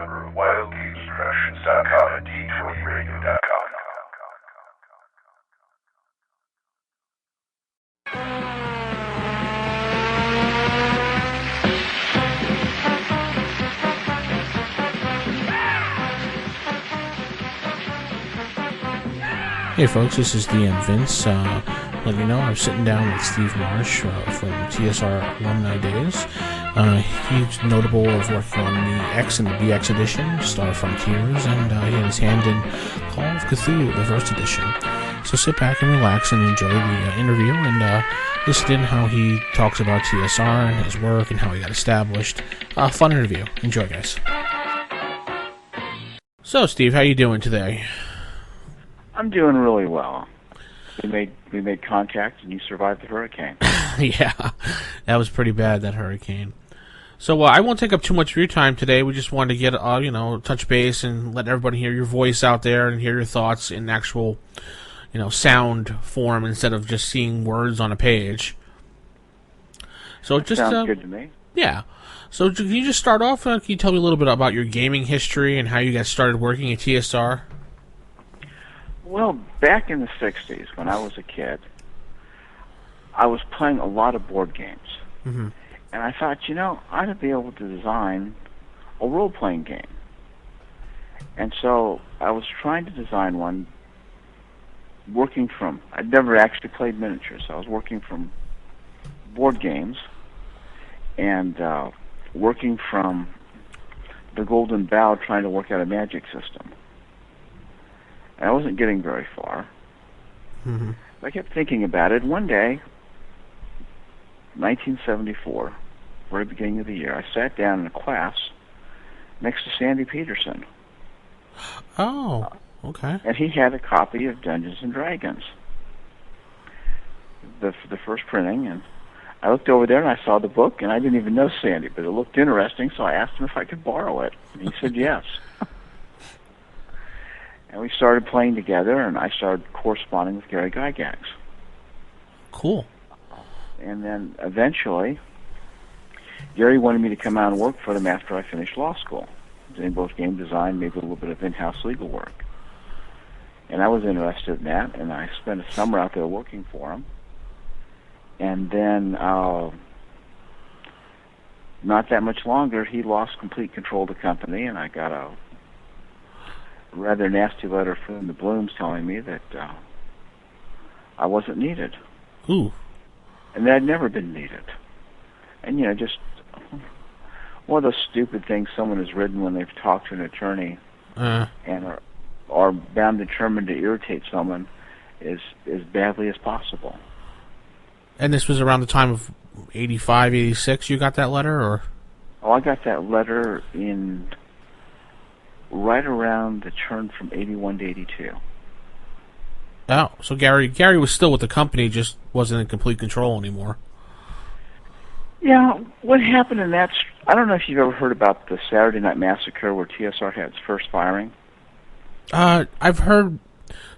member of WildGamesProductions.com and D20Radio.com. Hey folks, this is DM Vince. Let you know I'm sitting down with Steve Marsh from TSR alumni days. He's notable of working on the X and the BX edition, Star Frontiers, and he had his hand in Call of Cthulhu, the first edition. So sit back and relax and enjoy the interview and listen in how he talks about TSR and his work and how he got established. Fun interview. Enjoy, guys. So, Steve, how you doing today? I'm doing really well. We made contact, and you survived the hurricane. Yeah, that was pretty bad, that hurricane. So I won't take up too much of your time today. We just wanted to get, touch base and let everybody hear your voice out there and hear your thoughts in actual, sound form instead of just seeing words on a page. So that just sounds good to me. Yeah. So can you just start off? Can you tell me a little bit about your gaming history and how you got started working at TSR? Well, back in the 60s, when I was a kid, I was playing a lot of board games. Mm-hmm. And I thought, I ought to be able to design a role-playing game. And so I was trying to design one I'd never actually played miniatures, so I was working from board games and working from the Golden Bough trying to work out a magic system. I wasn't getting very far. Mm-hmm. I kept thinking about it. One day, 1974, very beginning of the year, I sat down in a class next to Sandy Peterson. Oh, okay. And he had a copy of Dungeons and Dragons, the first printing. And I looked over there and I saw the book, and I didn't even know Sandy, but it looked interesting, so I asked him if I could borrow it. And he said yes. And we started playing together, and I started corresponding with Gary Gygax. Cool. And then eventually, Gary wanted me to come out and work for them after I finished law school, doing both game design, maybe a little bit of in-house legal work. And I was interested in that, and I spent a summer out there working for him. And then, not that much longer, he lost complete control of the company, and I got a rather nasty letter from the Blooms telling me that I wasn't needed. Ooh. And that I'd never been needed. And, just one of those stupid things someone has written when they've talked to an attorney and are bound and determined to irritate someone as badly as possible. And this was around the time of 85, 86 you got that letter, or? Oh, I got that letter in right around the turn from 81 to 82. Oh, so Gary was still with the company, just wasn't in complete control anymore. Yeah, what happened in that... I don't know if you've ever heard about the Saturday Night Massacre where TSR had its first firing. I've heard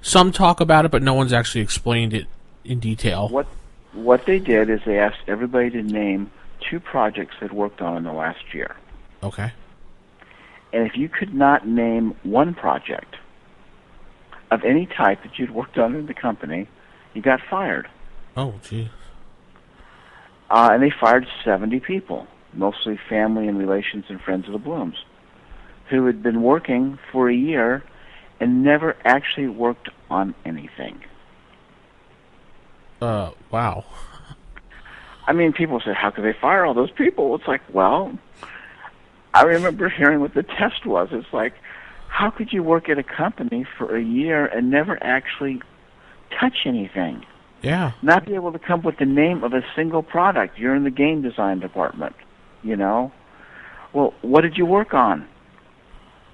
some talk about it, but no one's actually explained it in detail. What they did is they asked everybody to name 2 projects they'd worked on in the last year. Okay. And if you could not name one project of any type that you'd worked on in the company, you got fired. Oh, gee. And they fired 70 people, mostly family and relations and friends of the Blooms, who had been working for a year and never actually worked on anything. Wow. I mean, people say, how could they fire all those people? It's like, well, I remember hearing what the test was. It's like, how could you work at a company for a year and never actually touch anything? Yeah. Not be able to come up with the name of a single product. You're in the game design department, Well, what did you work on?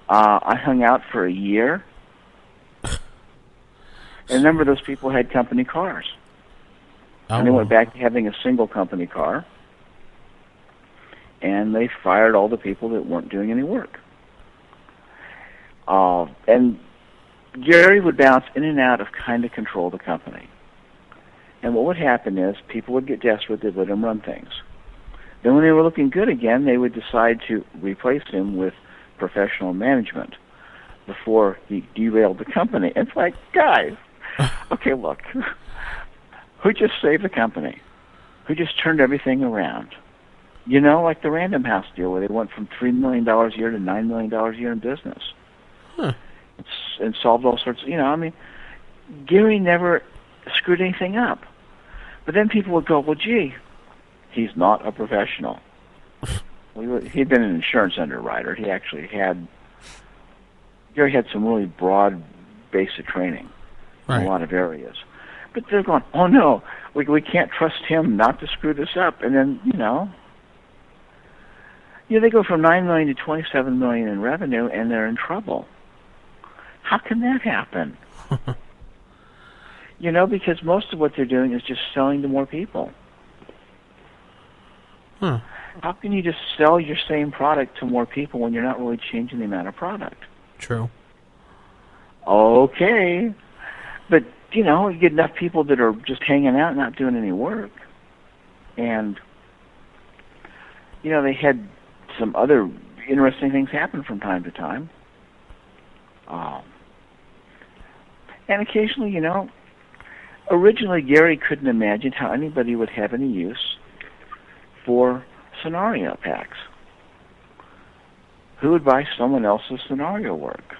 I hung out for a year. And a number of those people had company cars. Oh. And they went back to having a single company car. And they fired all the people that weren't doing any work. And Gary would bounce in and out of kind of control the company. And what would happen is people would get desperate, they'd let him run things. Then when they were looking good again, they would decide to replace him with professional management before he derailed the company. It's like, guys, okay, look, who just saved the company? Who just turned everything around? You know, like the Random House deal where they went from $3 million a year to $9 million a year in business. Huh. And solved all sorts of, I mean, Gary never screwed anything up. But then people would go, well, gee, he's not a professional. He'd been an insurance underwriter. Gary had some really broad basic training in a lot of areas. But they're going, oh, no, we can't trust him not to screw this up. And then, they go from $9 million to $27 million in revenue, and they're in trouble. How can that happen? Because most of what they're doing is just selling to more people. Huh. How can you just sell your same product to more people when you're not really changing the amount of product? True. Okay. But, you get enough people that are just hanging out, not doing any work. And, they had some other interesting things happen from time to time. And occasionally, originally Gary couldn't imagine how anybody would have any use for scenario packs. Who would buy someone else's scenario work?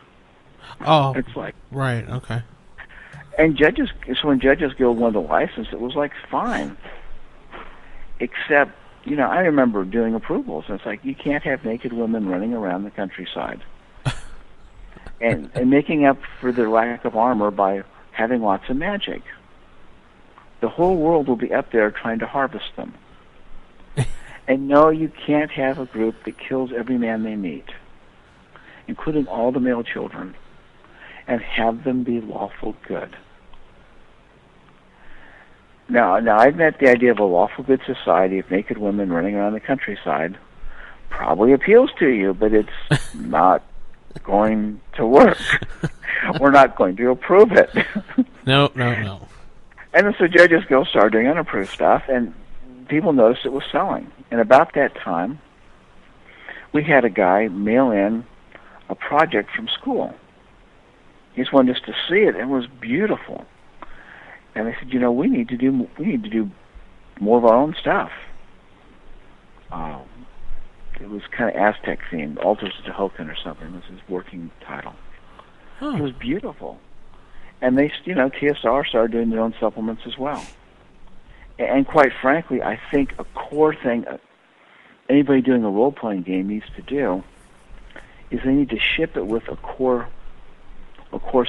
Oh, it's like, right, okay. And so when Judges Guild won the license, it was like, fine. Except, I remember doing approvals, and it's like, you can't have naked women running around the countryside. and making up for their lack of armor by having lots of magic. The whole world will be up there trying to harvest them. And no, you can't have a group that kills every man they meet, including all the male children, and have them be lawful good. Now I've met the idea of a lawful good society of naked women running around the countryside probably appeals to you, but it's not going to work. We're not going to approve it. No. And so Judges Guild started doing unapproved stuff, and people noticed it was selling. And about that time, we had a guy mail in a project from school. He just wanted us to see it, and it was beautiful. And I said, we need to do more of our own stuff. It was kind of Aztec themed, Altars of Tehuacán or something. This is his working title. Huh. It was beautiful. And they, TSR started doing their own supplements as well. And quite frankly, I think a core thing anybody doing a role-playing game needs to do is they need to ship it with a core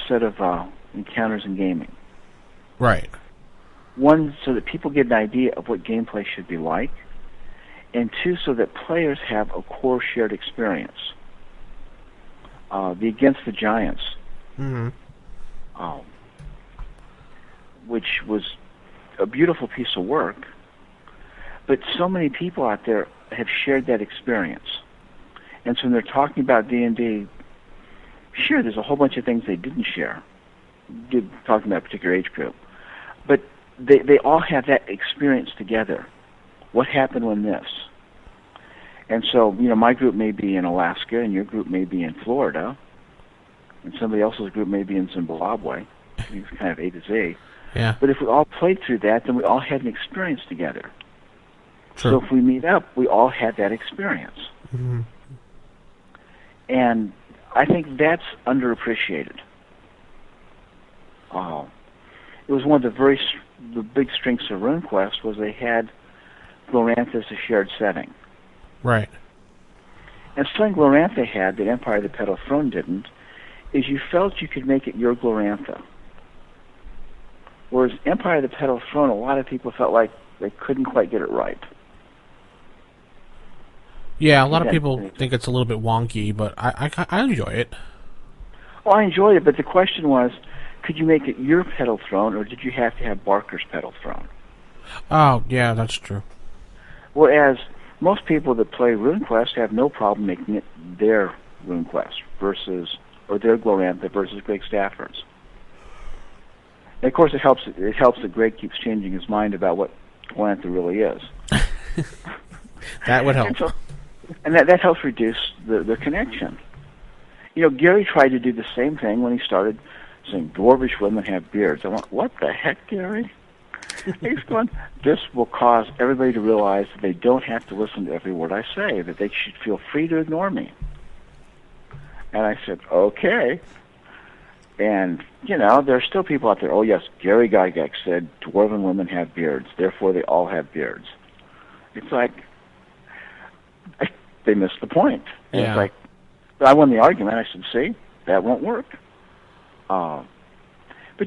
set of encounters in gaming. Right. One, so that people get an idea of what gameplay should be like, and two, so that players have a core shared experience. The Against the Giants, which was a beautiful piece of work, but so many people out there have shared that experience. And so when they're talking about D&D, sure, there's a whole bunch of things they didn't share, talking about a particular age group. But they all have that experience together. What happened when this? And so, my group may be in Alaska, and your group may be in Florida, and somebody else's group may be in Zimbabwe. It's kind of A to Z. Yeah. But if we all played through that, then we all had an experience together. True. So if we meet up, we all had that experience. Mm-hmm. And I think that's underappreciated. It was one of the big strengths of RuneQuest was they had Glorantha as a shared setting. Right. And something Glorantha had that Empire of the Petal Throne didn't is you felt you could make it your Glorantha. Whereas Empire of the Petal Throne, a lot of people felt like they couldn't quite get it right. Yeah, a lot of people think it's a little bit wonky, but I enjoy it. Well, I enjoyed it, but the question was, could you make it your Petal Throne, or did you have to have Barker's Petal Throne? Oh, yeah, that's true. Whereas most people that play RuneQuest have no problem making it their RuneQuest or their Glorantha versus Greg Stafford's. And of course, it helps that Greg keeps changing his mind about what Glorantha really is. That would help. And that helps reduce the connection. Gary tried to do the same thing when he started saying dwarvish women have beards. I went, what the heck, Gary? He's going, this will cause everybody to realize that they don't have to listen to every word I say, that they should feel free to ignore me. And I said, okay. And, there are still people out there, oh, yes, Gary Gygax said dwarven women have beards, therefore they all have beards. It's like, they missed the point. And it's like, I won the argument. I said, see, that won't work. But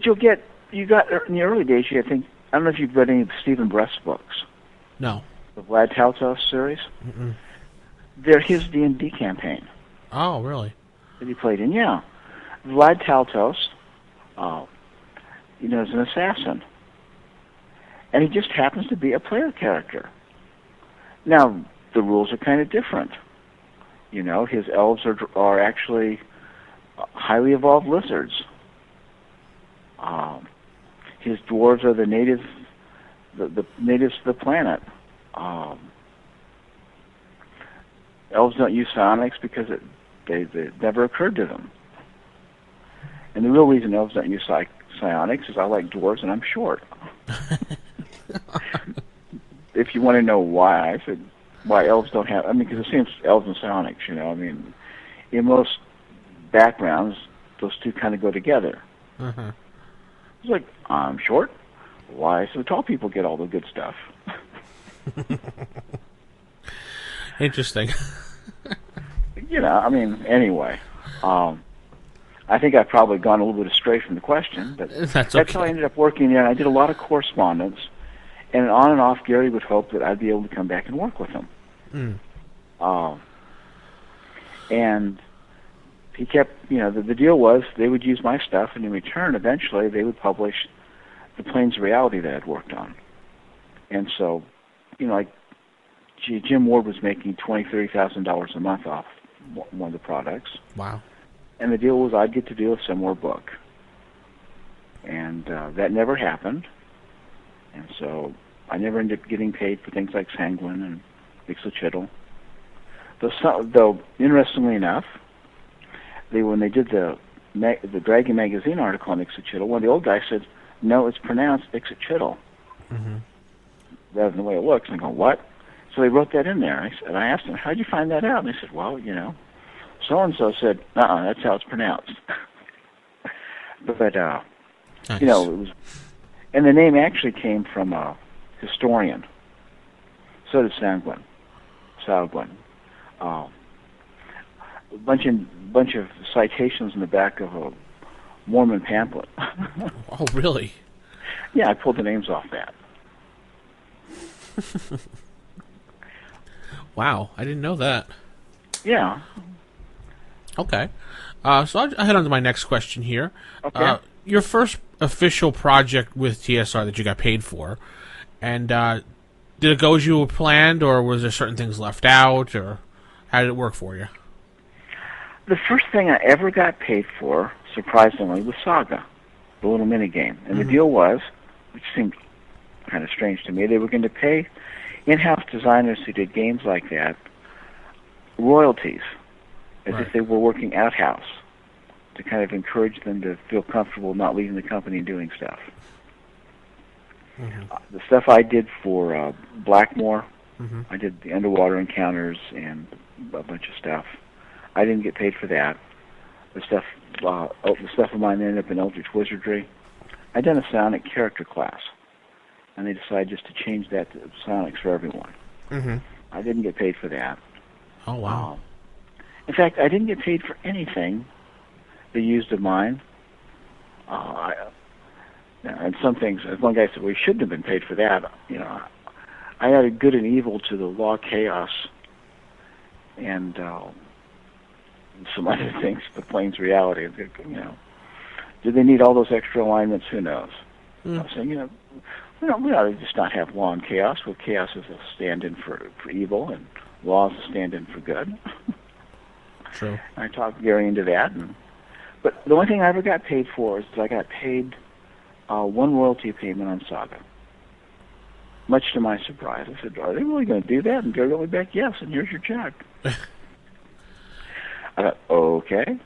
you got, in the early days, I don't know if you've read any of Stephen Brest's books. No. The Vlad Taltos series. Mm-mm. They're his D&D campaign. Oh, really? That he played in, yeah. Vlad Taltos, is an assassin. And he just happens to be a player character. Now, the rules are kind of different. His elves are actually highly evolved lizards. His dwarves are the natives of the planet. Elves don't use psionics because it never occurred to them. And the real reason elves don't use psionics is I like dwarves and I'm short. If you want to know why, I said why elves don't have. Because it seems elves and psionics. In most backgrounds, those two kind of go together. Uh-huh. It's like, I'm short. Why? So tall people get all the good stuff. Interesting. Anyway. I think I've probably gone a little bit astray from the question, but that's how I ended up working there. And I did a lot of correspondence, and on and off, Gary would hope that I'd be able to come back and work with him. And he kept, the deal was they would use my stuff, and in return, eventually, they would publish the Planes of Reality that I'd worked on. And so, Jim Ward was making $20,000-$30,000 a month off one of the products. Wow. And the deal was I'd get to do a similar book. And that never happened. And so I never ended up getting paid for things like Sanguine and Ixochitl. Though interestingly enough, when they did the Dragon Magazine article on Ixochitl, one of the old guys said, no, it's pronounced Ixochitl, rather than the way it looks. And I go, what? So they wrote that in there. And I asked them, how'd you find that out? And they said, well, so-and-so said, that's how it's pronounced. But, nice. It was, and the name actually came from a historian. So did Sanguine. A bunch of citations in the back of a Mormon pamphlet. Oh, really? Yeah, I pulled the names off that. Wow, I didn't know that. Yeah. Okay. So I'll head on to my next question here. Okay. Your first official project with TSR that you got paid for, and did it go as you planned, or was there certain things left out, or how did it work for you? The first thing I ever got paid for, surprisingly, was Saga, the little minigame. And the deal was, which seemed kind of strange to me, they were going to pay in-house designers who did games like that royalties, as if they were working out-house, to kind of encourage them to feel comfortable not leaving the company and doing stuff. The stuff I did for Blackmore, I did the underwater encounters and a bunch of stuff. I didn't get paid for that. The stuff of mine ended up in Eldritch Wizardry. I'd done a psionic character class, and they decided just to change that to psionics for everyone. I didn't get paid for that. Oh, wow. In fact, I didn't get paid for anything they used of mine. And some things, as one guy said, we shouldn't have been paid for that. I added good and evil to the law chaos and some other things, the Planes reality. Did they need all those extra alignments? Who knows? I'm saying, we ought to just not have law and chaos. Well, chaos is a stand-in for evil, and law is a stand-in for good. True. I talked Gary into that. But the only thing I ever got paid for is that I got paid one royalty payment on Saga. Much to my surprise. I said, are they really going to do that? And Gary wrote me back, yes, and here's your check. I thought, okay.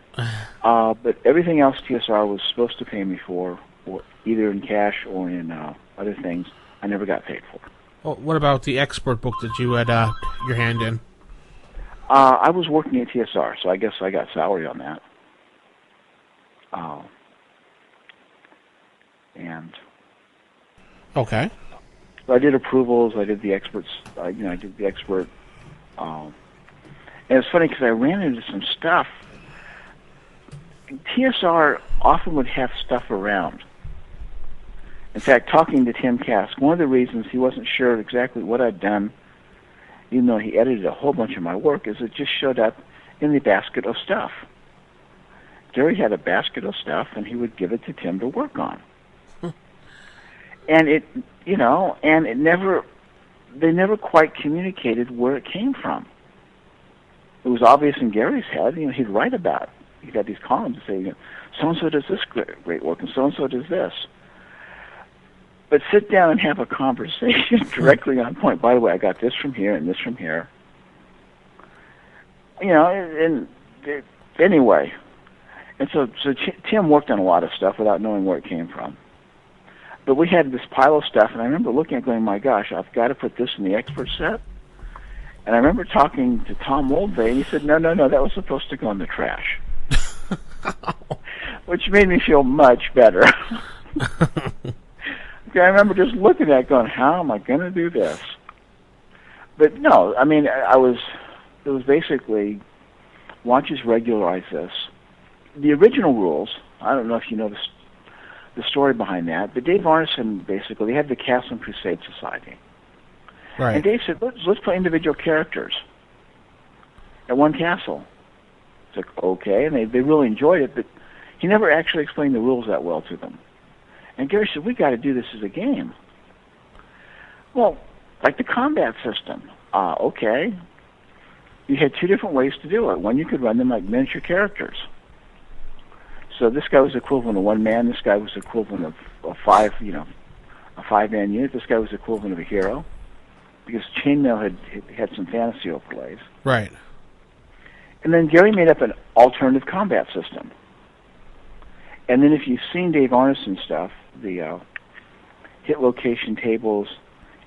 But everything else TSR was supposed to pay me for, or either in cash or in other things, I never got paid for. Well, what about the expert book that you had your hand in? I was working at TSR, so I guess I got salary on that. And Okay. so I did approvals. I did the experts. I did the expert. And it's funny because I ran into some stuff. TSR often would have stuff around. In fact, talking to Tim Kask, one of the reasons he wasn't sure exactly what I'd done, even though he edited a whole bunch of my work, is it just showed up in the basket of stuff. Gary had a basket of stuff, and he would give it to Tim to work on. And they never quite communicated where it came from. It was obvious in Gary's head. He'd write about it. He'd have these columns to say, so-and-so does this great work, and so-and-so does this. But sit down and have a conversation directly on point. By the way, I got this from here and this from here. Anyway. And so Tim worked on a lot of stuff without knowing where it came from. But we had this pile of stuff, and I remember looking at it going, my gosh, I've got to put this in the expert set. And I remember talking to Tom Oldbay, and he said, no, that was supposed to go in the trash. Which made me feel much better. Okay, I remember just looking at it going, how am I going to do this? But no, I mean, it was basically, why don't you just regularize this? The original rules, I don't know if you know the story behind that, but Dave Arneson, basically, they had the Castle and Crusade Society. Right. And Dave said, let's play individual characters at one castle. It's like, okay, and they really enjoyed it, but he never actually explained the rules that well to them. And Gary said, we got to do this as a game. Well, like the combat system. Okay. You had two different ways to do it. One, you could run them like miniature characters. So this guy was equivalent of one man. This guy was equivalent of a five-man unit. This guy was equivalent of a hero, because Chainmail had some fantasy overlays. Right. And then Gary made up an alternative combat system. And then if you've seen Dave Arneson stuff, the hit location tables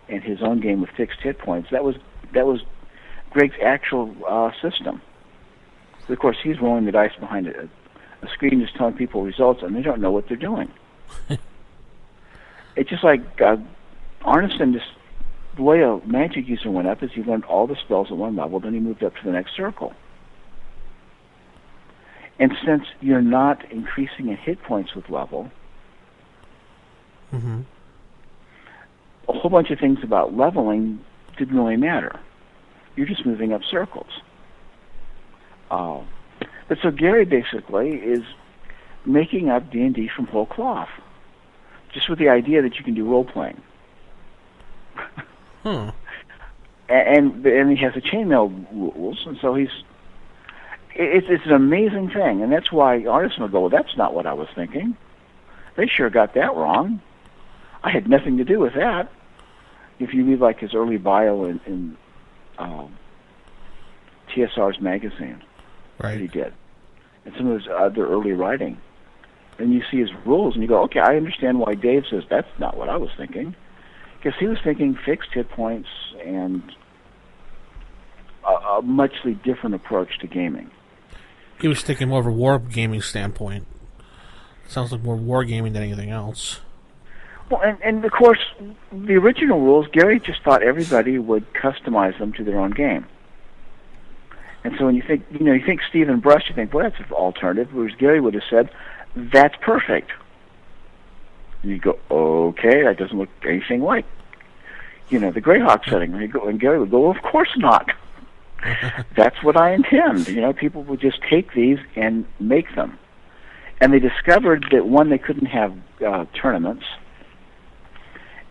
and his own game with fixed hit points, that was Greg's actual system. So of course, he's rolling the dice behind a screen just telling people results, and they don't know what they're doing. It's just like Arneson, just the way a magic user went up is he learned all the spells at one level, then he moved up to the next circle. And since you're not increasing in hit points with level, mm-hmm. a whole bunch of things about leveling didn't really matter. You're just moving up circles. But so Gary basically is making up D&D from whole cloth, just with the idea that you can do role-playing. Huh. And he has the chainmail rules, and so it's an amazing thing, and that's why artists will go, well, that's not what I was thinking. They sure got that wrong. I had nothing to do with that. If you read like his early bio in TSR's magazine, right, that he did, and some of his other early writing, and you see his rules, and you go, okay, I understand why Dave says that's not what I was thinking, because he was thinking fixed hit points and a muchly different approach to gaming. He was thinking more of a war gaming standpoint. Sounds like more war gaming than anything else. Well, and of course, the original rules, Gary just thought everybody would customize them to their own game. And so when you think, you think Steve Marsh, you think, well, that's an alternative. Whereas Gary would have said, that's perfect. And you go, okay, that doesn't look anything like, the Greyhawk setting. And Gary would go, well, of course not. That's what I intend. People would just take these and make them. And they discovered that, one, they couldn't have tournaments,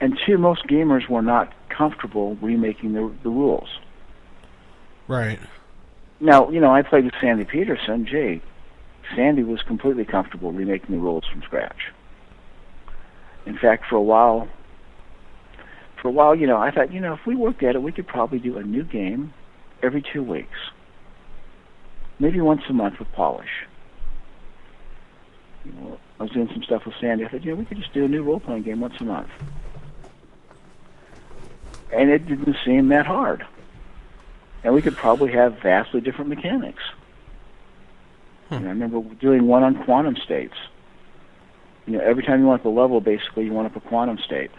and two, most gamers were not comfortable remaking the rules. Right. Now, I played with Sandy Peterson. Gee, Sandy was completely comfortable remaking the rules from scratch. In fact, for a while, I thought, if we worked at it, we could probably do a new game every 2 weeks. maybe once a month with polish. You know, I was doing some stuff with Sandy. I thought, we could just do a new role-playing game once a month. And it didn't seem that hard. And we could probably have vastly different mechanics. And I remember doing one on quantum states. Every time you went up a level, basically, you went up a quantum state.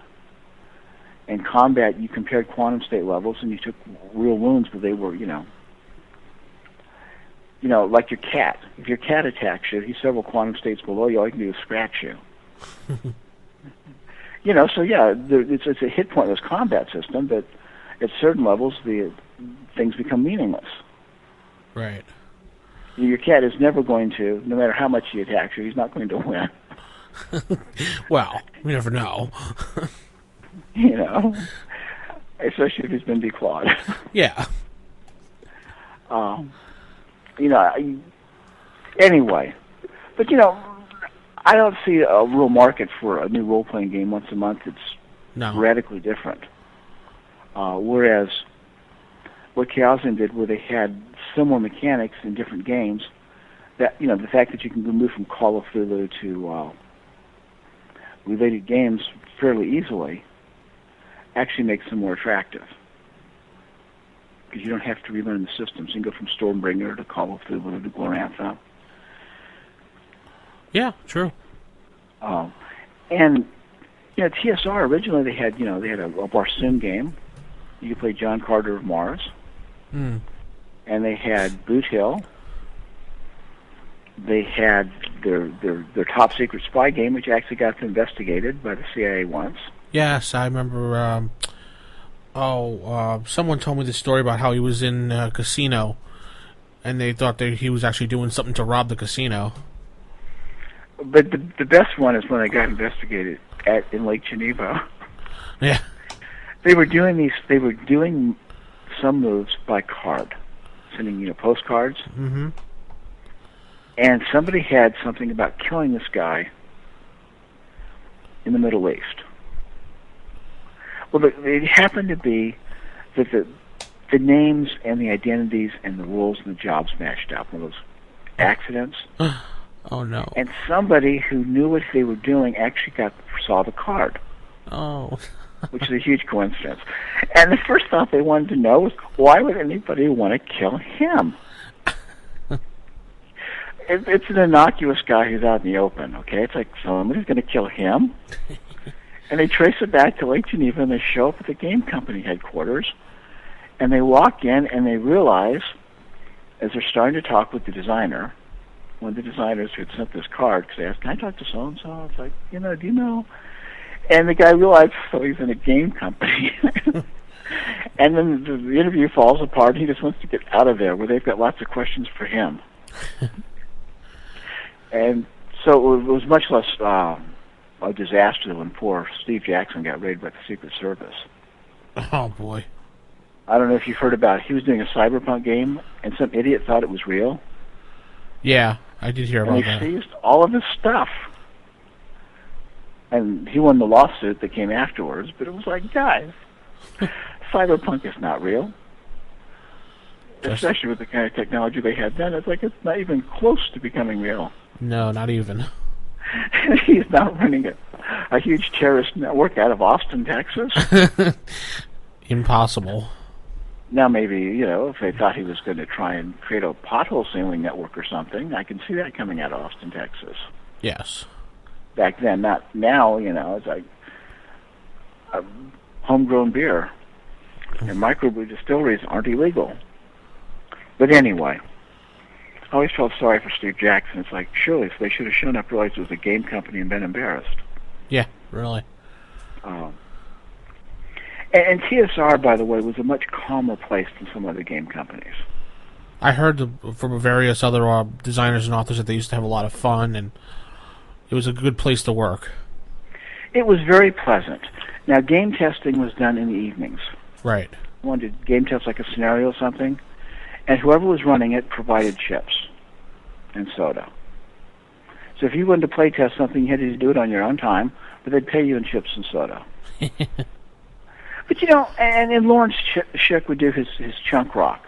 In combat, you compared quantum state levels, and you took real wounds, but they were, like your cat. If your cat attacks you, he's several quantum states below you, all you can do is scratch you. So yeah, it's a hit pointless combat system, but at certain levels, the things become meaningless. Right. Your cat is never going to, no matter how much he attacks you, he's not going to win. Well, we never know. Especially if he's been declawed. Yeah. Anyway. But, I don't see a real market for a new role-playing game once a month. It's radically different. Whereas what Chaosium did, where they had similar mechanics in different games, that the fact that you can move from Call of Cthulhu to related games fairly easily actually makes them more attractive. Because you don't have to relearn the systems. You can go from Stormbringer to Call of Cthulhu to Glorantha. Yeah, true. And TSR originally they had a Barsoom game. You could play John Carter of Mars. And they had Boot Hill. They had their top secret spy game, which actually got investigated by the CIA once. Yes, I remember. Someone told me the story about how he was in a casino, and they thought that he was actually doing something to rob the casino. But the best one is when they got investigated in Lake Geneva. Yeah. They were doing some moves by card, sending postcards. Mm-hmm. And somebody had something about killing this guy in the Middle East. Well, it happened to be that the names and the identities and the roles and the jobs matched up. One of those accidents. Oh, no. And somebody who knew what they were doing actually saw the card. Oh. Which is a huge coincidence. And the first thought they wanted to know was, why would anybody want to kill him? It's an innocuous guy who's out in the open, okay? It's like, somebody's going to kill him? And they trace it back to Lake Geneva, and they show up at the game company headquarters, and they walk in, and they realize, as they're starting to talk with the designer, one of the designers who had sent this card, because they asked, can I talk to so-and-so? It's like, do you know? And the guy realized, so he's in a game company. And then the interview falls apart, and he just wants to get out of there, where they've got lots of questions for him. And so it was much less a disaster when poor Steve Jackson got raided by the Secret Service. Oh, boy. I don't know if you've heard about it. He was doing a cyberpunk game, and some idiot thought it was real. Yeah, I did hear about that. And they seized all of his stuff. And he won the lawsuit that came afterwards, but it was like, guys, cyberpunk is not real. Especially with the kind of technology they had then. It's like, it's not even close to becoming real. No, not even. He's now running a huge terrorist network out of Austin, Texas. Impossible. Now maybe, if they thought he was going to try and create a pothole sealing network or something, I can see that coming out of Austin, Texas. Yes. Back then, not now, it's like homegrown beer. And microbrew distilleries aren't illegal. But anyway, I always felt sorry for Steve Jackson. It's like, surely they should have shown up, realized it was a game company, and been embarrassed. Yeah, really. And TSR, by the way, was a much calmer place than some other game companies. I heard from various other designers and authors that they used to have a lot of fun, and it was a good place to work. It was very pleasant. Now, game testing was done in the evenings. Right. One did game test like a scenario or something, and whoever was running it provided chips and soda. So if you wanted to play test something, you had to do it on your own time, but they'd pay you in chips and soda. But and then Lawrence Schick would do his chunk rock.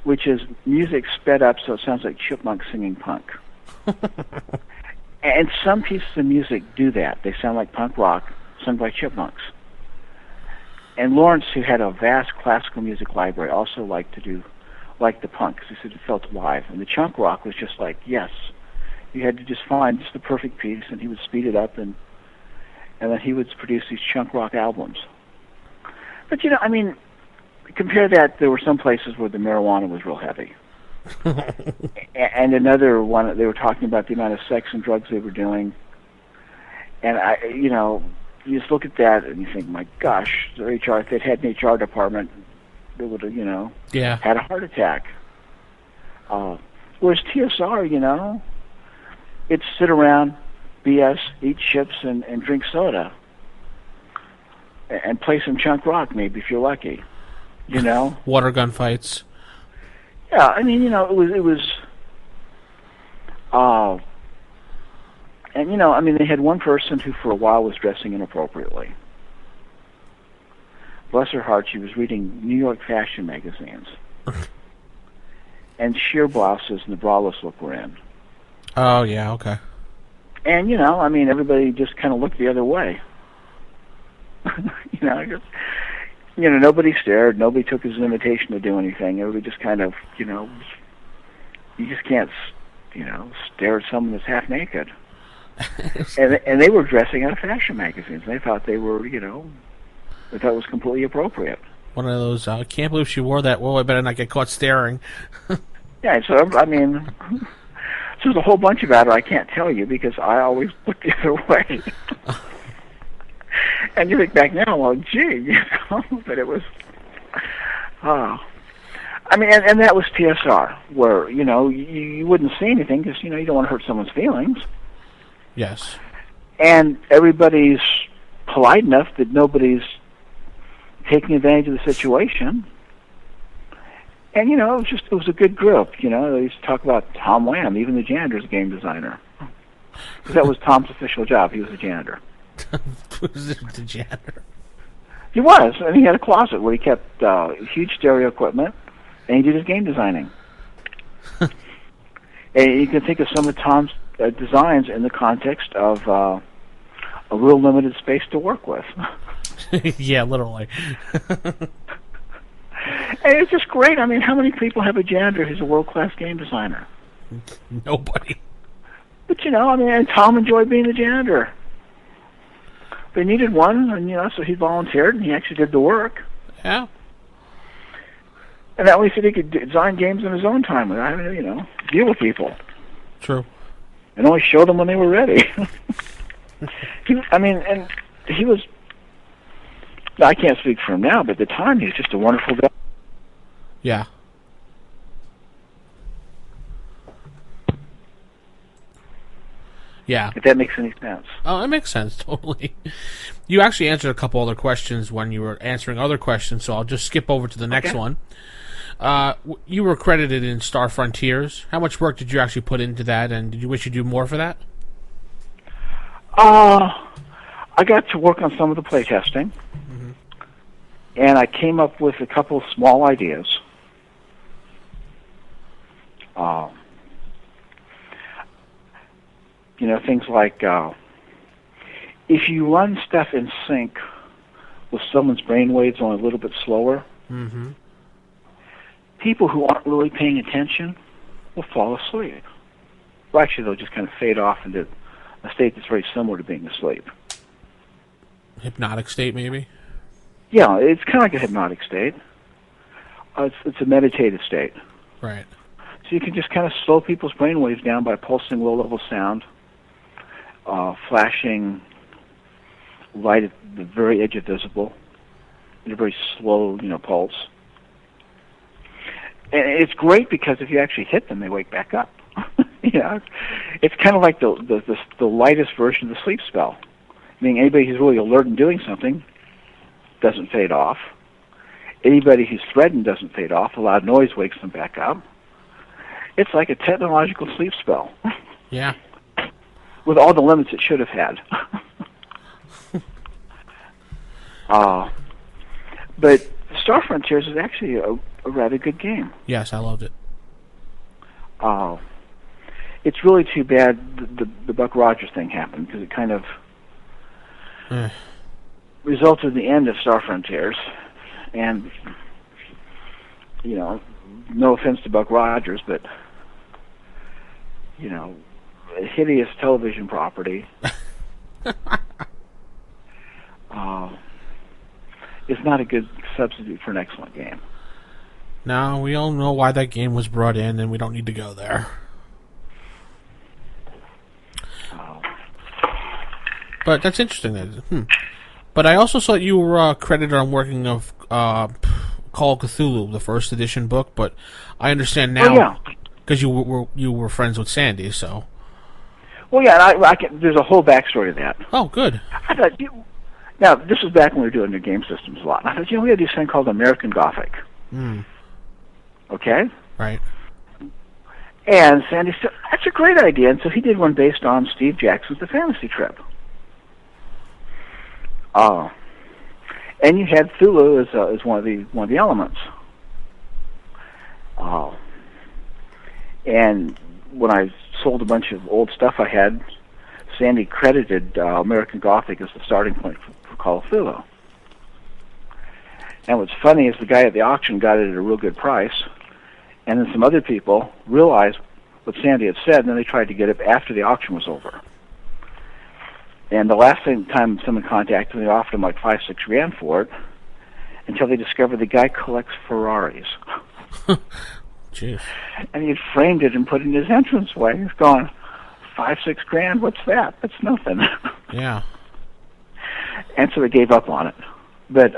which is music sped up so it sounds like chipmunks singing punk. And some pieces of music do that. They sound like punk rock sung by chipmunks. And Lawrence, who had a vast classical music library, also liked the punk, because he said it felt alive. And the chunk rock was just like, yes, you had to just find just the perfect piece, and he would speed it up, and then he would produce these chunk rock albums. But, you know, I mean, compare that, there were some places where the marijuana was real heavy. And another one, they were talking about the amount of sex and drugs they were doing. And, you just look at that and you think, my gosh, their HR, if they'd had an HR department, they would have, had a heart attack. Whereas TSR, it's sit around, BS, eat chips, and drink soda. And play some chunk rock, maybe, if you're lucky. Water gun fights. Yeah, I mean, it was, and they had one person who for a while was dressing inappropriately. Bless her heart, she was reading New York fashion magazines. And sheer blouses and the braless look were in. Oh, yeah, okay. And, everybody just kind of looked the other way. Nobody stared. Nobody took his invitation to do anything. Everybody just kind of, you just can't, stare at someone that's half naked. and they were dressing out of fashion magazines. They thought they were, they thought it was completely appropriate. One of those, I can't believe she wore that. Well, I better not get caught staring. Yeah, so, there's a whole bunch about it I can't tell you because I always look the other way. And you think back now, well, gee, but it was, and that was TSR, where, you wouldn't say anything because, you don't want to hurt someone's feelings. Yes. And everybody's polite enough that nobody's taking advantage of the situation. And, it was a good group, They used to talk about Tom Lamb, even the janitor's a game designer. Because that was Tom's official job. He was a janitor. Was it the janitor? He was, and he had a closet where he kept huge stereo equipment, and he did his game designing. And you can think of some of Tom's designs in the context of a real limited space to work with. Yeah, literally. And it's just great. I mean, how many people have a janitor who's a world-class game designer? Nobody. But, and Tom enjoyed being a janitor. They needed one, and, so he volunteered, and he actually did the work. Yeah. And that way he said he could design games in his own time without having to, deal with people. True. And only show them when they were ready. And he was, I can't speak for him now, but at the time he was just a wonderful guy. Yeah. Yeah. If that makes any sense. Oh, it makes sense, totally. You actually answered a couple other questions when you were answering other questions, so I'll just skip over to the next one. You were credited in Star Frontiers. How much work did you actually put into that, and did you wish you'd do more for that? I got to work on some of the playtesting, and I came up with a couple of small ideas. Things like if you run stuff in sync with someone's brainwaves on a little bit slower, people who aren't really paying attention will fall asleep. Well, actually, they'll just kind of fade off into a state that's very similar to being asleep. Hypnotic state, maybe? Yeah, it's kind of like a hypnotic state. It's a meditative state. Right. So you can just kind of slow people's brainwaves down by pulsing low-level sound, flashing light at the very edge of visible, in a very slow, pulse. And it's great because if you actually hit them, they wake back up. It's kind of like the lightest version of the sleep spell. Meaning anybody who's really alert and doing something doesn't fade off. Anybody who's threatened doesn't fade off. A loud noise wakes them back up. It's like a technological sleep spell. Yeah. With all the limits it should have had. But Star Frontiers is actually a rather good game. Yes, I loved it. It's really too bad the Buck Rogers thing happened, because it kind of resulted in the end of Star Frontiers. And, you know, no offense to Buck Rogers, but, you know, a hideous television property is not a good substitute for an excellent game. Now, we all know why that game was brought in, and we don't need to go there. But that's interesting. But I also saw you were credited on working of Call of Cthulhu, the first edition book. But I understand now because you were friends with Sandy. So. Well, yeah, and there's a whole backstory to that. Oh, good. I thought, now this was back when we were doing new game systems a lot. And I thought, we had this thing called American Gothic. Okay. Right. And Sandy said, that's a great idea. And so he did one based on Steve Jackson's The Fantasy Trip. And you had Cthulhu as one of the elements. And when I sold a bunch of old stuff I had, Sandy credited American Gothic as the starting point for Call of Cthulhu. And what's funny is the guy at the auction got it at a real good price, and then some other people realized what Sandy had said, and then they tried to get it after the auction was over. And the last time someone contacted me, they offered him like $5-6 for it, until they discovered the guy collects Ferraris. Jeez. And he had framed it and put it in his entranceway. He's going, $5-6 what's that? That's nothing. Yeah. And so they gave up on it. But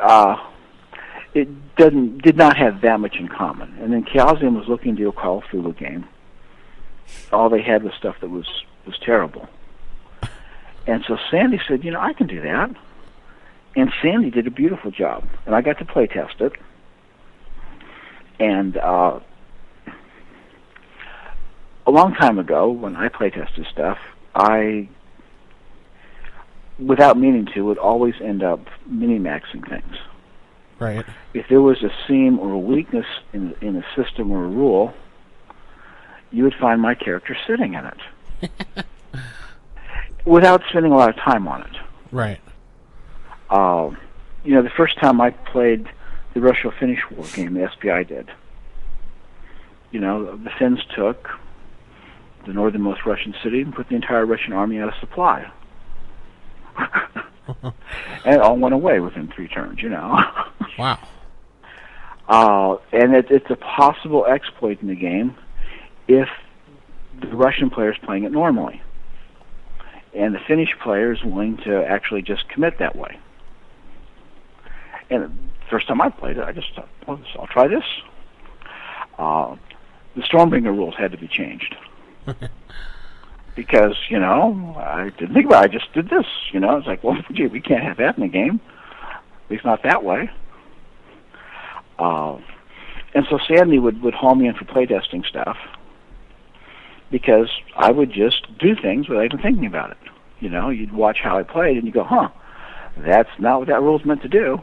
it did not have that much in common. And then Chaosium was looking to do a Call of Cthulhu game. All they had was stuff that was terrible. And so Sandy said, I can do that. And Sandy did a beautiful job. And I got to play test it. And a long time ago, when I play tested stuff, I, without meaning to, would always end up mini-maxing things. Right. If there was a seam or a weakness in a system or a rule, you would find my character sitting in it. Without spending a lot of time on it. Right. The first time I played the Russia-Finnish War game, the SPI did. The Finns took the northernmost Russian city and put the entire Russian army out of supply. And it all went away within 3 turns, Wow. And it's a possible exploit in the game if the Russian player is playing it normally. And the Finnish player is willing to actually just commit that way. And the first time I played it, I just thought, I'll try this. The Stormbringer rules had to be changed. Because, I didn't think about it. I just did this. It's like, well, gee, we can't have that in the game. At least not that way. And so Sandy would haul me in for playtesting stuff because I would just do things without even thinking about it. You'd watch how I played and you go, that's not what that rule's meant to do.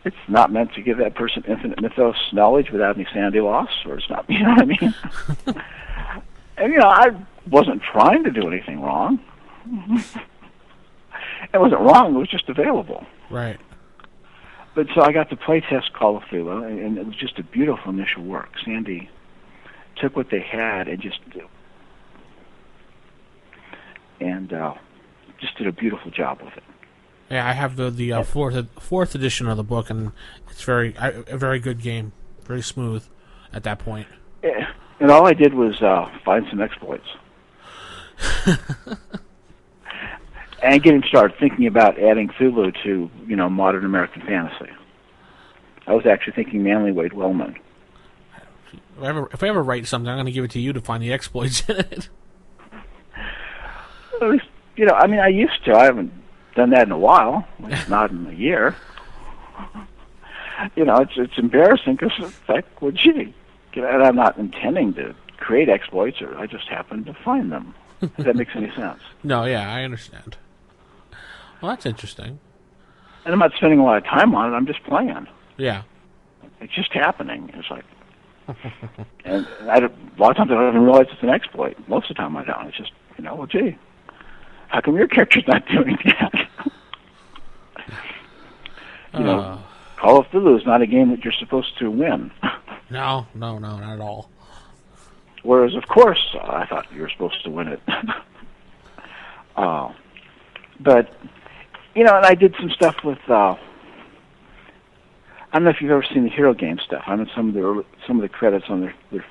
It's not meant to give that person infinite mythos knowledge without any sanity loss, or it's not, you know what I mean? And, I wasn't trying to do anything wrong. It wasn't wrong, it was just available. Right. But so I got to play test Call of Cthulhu, and it was just a beautiful initial work. Sandy took what they had and just did a beautiful job with it. Yeah, I have the fourth edition of the book, and it's a very good game, very smooth at that point. Yeah, and all I did was find some exploits. And get him started thinking about adding Cthulhu to, modern American fantasy. I was actually thinking Manly Wade Wellman. If I ever write something, I'm going to give it to you to find the exploits in it. At least, I used to. I haven't done that in a while. At least not in a year. It's embarrassing because it's like, well, gee, and I'm not intending to create exploits, or I just happen to find them. If that makes any sense. No, yeah, I understand. Well, that's interesting. And I'm not spending a lot of time on it. I'm just playing. Yeah. It's just happening. It's like, and a lot of times I don't even realize it's an exploit. Most of the time I don't. It's just, well, gee, how come your character's not doing that? Call of Cthulhu is not a game that you're supposed to win. No, not at all. Whereas, of course, I thought you were supposed to win it. But, and I did some stuff with, I don't know if you've ever seen the Hero Game stuff. I'm in some of the credits on their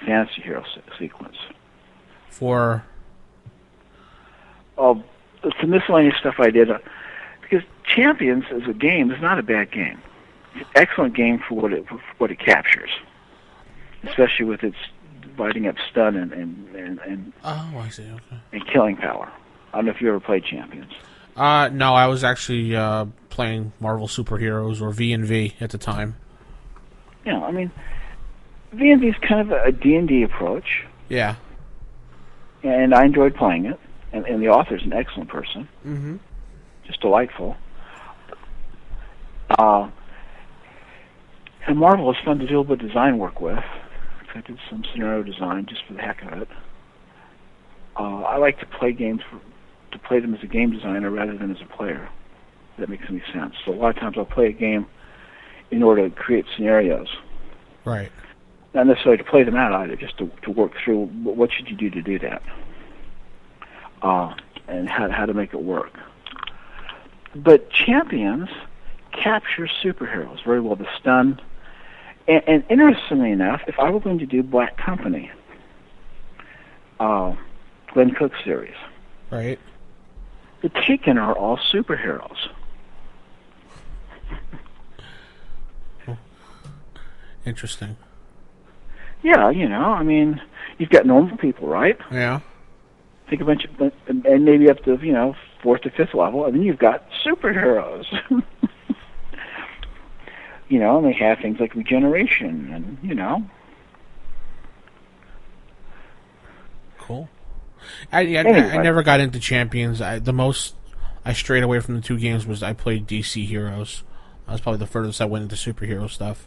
Fantasy Hero sequence. For? Some miscellaneous stuff I did. Because Champions as a game is not a bad game. It's an excellent game for what it captures, especially with its dividing up stun and I see. Okay. And killing power. I don't know if you ever played Champions. No, I was actually playing Marvel Superheroes or V&V at the time. Yeah, I mean, V&V is kind of a D&D approach. Yeah. And I enjoyed playing it, and the author's an excellent person. Mm-hmm. Just delightful. And Marvel is fun to do a little bit of design work with. I did some scenario design just for the heck of it. I like to play games to play them as a game designer rather than as a player. If that makes any sense. So a lot of times I'll play a game in order to create scenarios. Right. Not necessarily to play them out either, just to work through what should you do to do that, and how to make it work. But Champions captures superheroes very well. The stun, and interestingly enough, if I were going to do Black Company, Glenn Cook series, right, the Taken are all superheroes. Interesting. Yeah, I mean, you've got normal people, right? Yeah. Think a bunch of, and maybe up to, 4th to 5th level, and then you've got superheroes. And they have things like regeneration, and, Cool. I Anyway. never got into Champions. The most I strayed away from the two games was I played DC Heroes. That was probably the furthest I went into superhero stuff.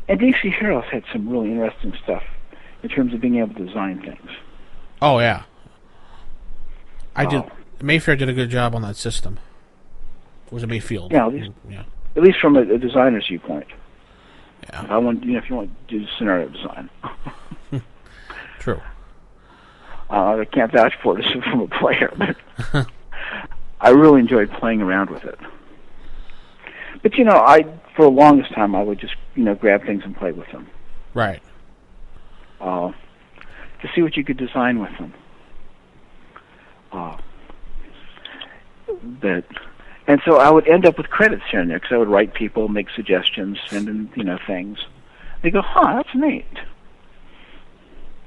And DC Heroes had some really interesting stuff in terms of being able to design things. Oh, yeah. Mayfair did a good job on that system. Was it Mayfield? Yeah, at least from a designer's viewpoint. Yeah. If you want to do scenario design. True. I can't vouch for it from a player, but I really enjoyed playing around with it. But for the longest time, I would just grab things and play with them. Right. To see what you could design with them. And so I would end up with credits here and there because I would write people, make suggestions, send in things. They go, that's neat.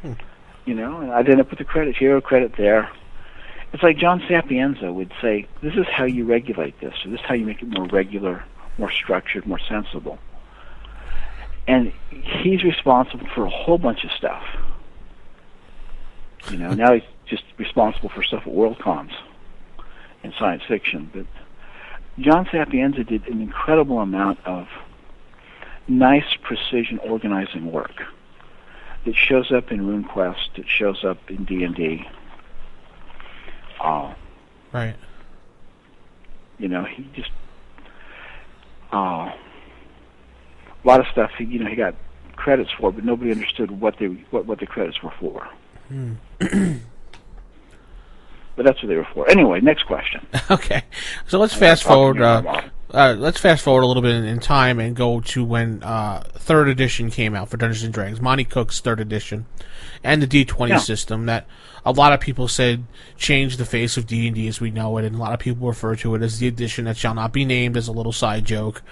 And I'd end up with a credit here, a credit there. It's like John Sapienza would say, this is how you regulate this, or this is how you make it more regular, more structured, more sensible. And he's responsible for a whole bunch of stuff. Now he's just responsible for stuff at WorldCons in science fiction. But John Sapienza did an incredible amount of nice precision organizing work. It shows up in RuneQuest. It shows up in D&D. Right. He just a lot of stuff. He got credits for, but nobody understood what the credits were for. But that's what they were for. Anyway, next question. Okay, so let's fast forward. Let's fast forward a little bit in time and go to when 3rd edition came out for Dungeons and Dragons, Monty Cook's 3rd edition, and the D20 system that a lot of people said changed the face of D&D as we know it, and a lot of people refer to it as the edition that shall not be named, as a little side joke.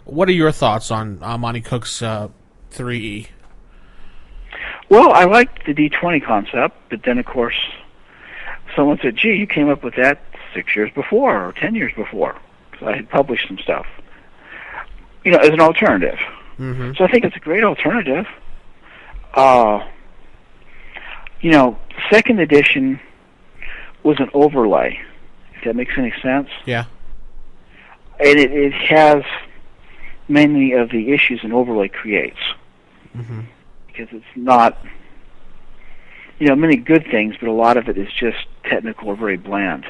What are your thoughts on Monty Cook's 3E? Well, I liked the D20 concept, but then, of course, someone said, gee, you came up with that 6 years before or 10 years before. I had published some stuff, as an alternative. Mm-hmm. So I think it's a great alternative. 2nd edition was an overlay, if that makes any sense. Yeah. And it has many of the issues an overlay creates. Mm-hmm. Because it's not, many good things, but a lot of it is just technical or very bland.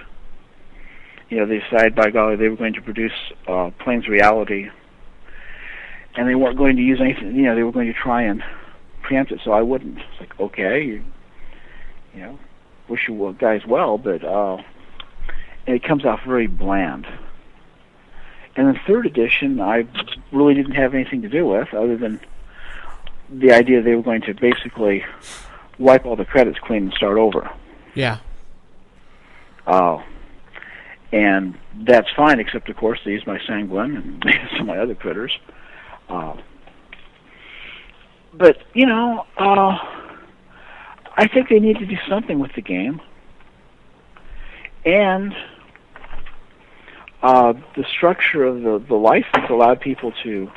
They decided, by golly, they were going to produce Plains Reality, and they weren't going to use anything, they were going to try and preempt it, so I wouldn't. It's like, okay, wish you guys well, but and it comes out very bland. And then third edition, I really didn't have anything to do with, other than the idea they were going to basically wipe all the credits clean and start over. Yeah. And that's fine, except, of course, they used my Sanguine and some of my other critters. But, I think they need to do something with the game. And the structure of the license allowed people to,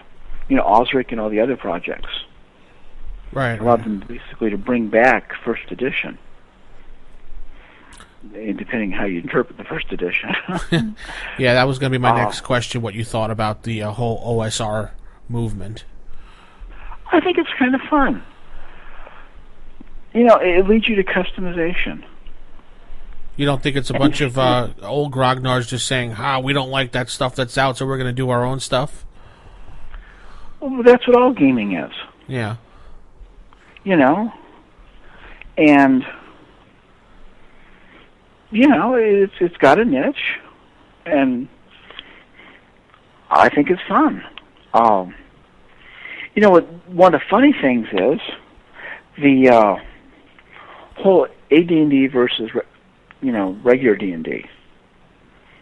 Osric and all the other projects. Right. Allowed them basically to bring back first edition. Depending how you interpret the first edition. Yeah, that was going to be my next question, what you thought about the whole OSR movement. I think it's kind of fun. It leads you to customization. You don't think it's a bunch of old grognards just saying, we don't like that stuff that's out, so we're going to do our own stuff? Well, that's what all gaming is. Yeah. And... it's got a niche, and I think it's fun. One of the funny things is the whole AD&D versus regular D&D.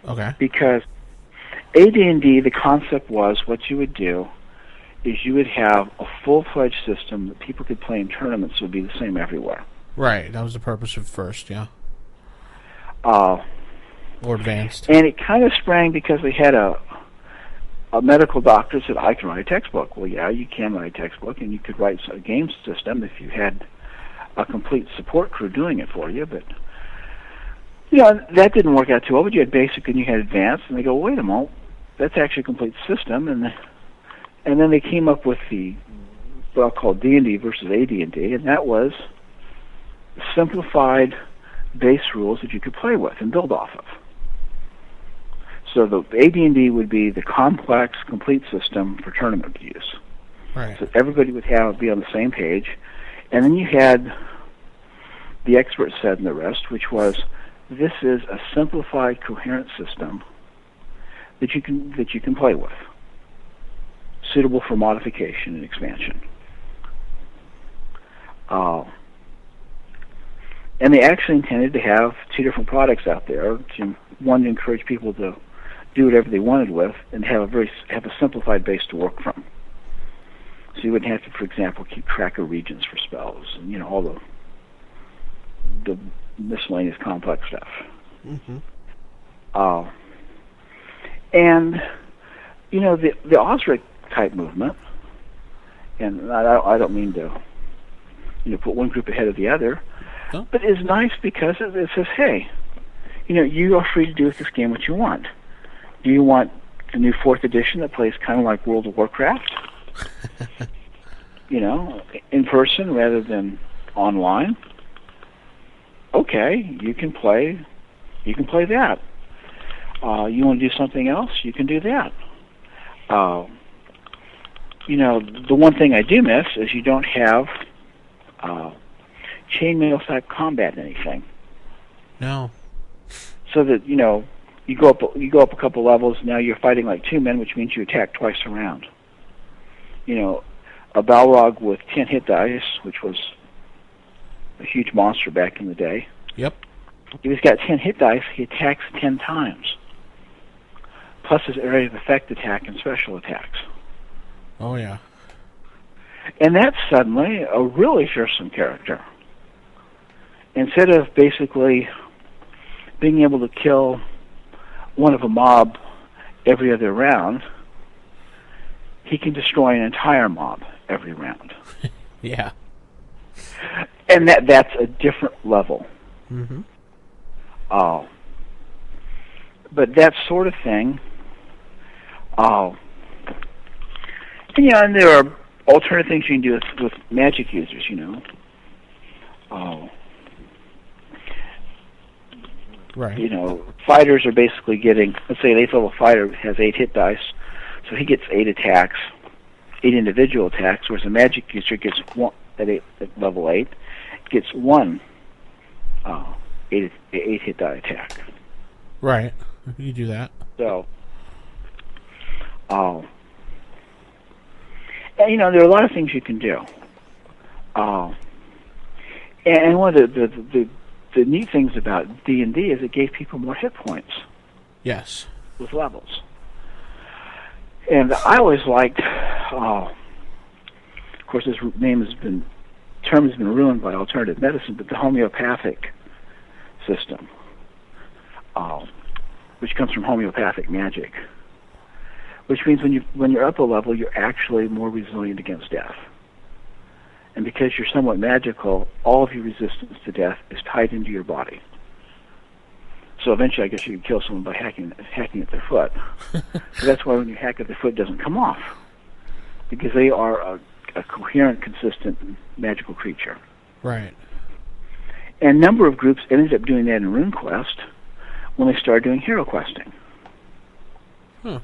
Okay. Because AD&D, the concept was what you would do is you would have a full-fledged system that people could play in tournaments would be the same everywhere. Right. That was the purpose of first, yeah. Or advanced. And it kind of sprang because we had a medical doctor said, I can write a textbook. Well, yeah, you can write a textbook, and you could write a game system if you had a complete support crew doing it for you. But, that didn't work out too well. But you had basic and you had advanced, and they go, wait a moment, that's actually a complete system. And then they came up with what I'll call D&D versus AD&D, and that was simplified base rules that you could play with and build off of. So the AD&D would be the complex, complete system for tournament use. Right. So everybody would be on the same page. And then you had the expert said and the rest, which was, this is a simplified, coherent system that you can play with, suitable for modification and expansion. And they actually intended to have two different products out there. One to encourage people to do whatever they wanted with, and have a simplified base to work from. So you wouldn't have to, for example, keep track of regions for spells and all the miscellaneous complex stuff. Mm-hmm. And the Osric type movement, and I don't mean to put one group ahead of the other. Oh. But it's nice because it says, hey, you are free to do with this game what you want. Do you want the new 4th edition that plays kind of like World of Warcraft? In person rather than online? Okay, you can play that. You want to do something else? You can do that. The one thing I do miss is you don't have chainmail type combat in anything. No. So that you go up a couple levels. Now you're fighting like 2 men, which means you attack twice around. A Balrog with 10 hit dice, which was a huge monster back in the day. Yep. If he's got 10 hit dice, he attacks 10 times. Plus his area of effect attack and special attacks. Oh yeah. And that's suddenly a really fearsome character. Instead of basically being able to kill one of a mob every other round, he can destroy an entire mob every round. Yeah. And that's a different level. Mm-hmm. But that sort of thing, And there are alternate things you can do with magic users, Right. Fighters are basically getting, let's say an 8th level fighter has 8 hit dice, so he gets 8 attacks, 8 individual attacks, whereas a magic user gets one at level 8, gets one 8 hit die attack. Right. You do that. So, and, there are a lot of things you can do. And one of the neat things about D&D is it gave people more hit points. Yes. With levels. And I always liked, of course this term has been ruined by alternative medicine, but the homeopathic system, which comes from homeopathic magic, which means when you're up a level, you're actually more resilient against death. And because you're somewhat magical, all of your resistance to death is tied into your body. So eventually, I guess you can kill someone by hacking at their foot. So that's why when you hack at their foot, it doesn't come off, because they are a coherent, consistent, magical creature. Right. And a number of groups ended up doing that in RuneQuest when they started doing hero questing. Huh.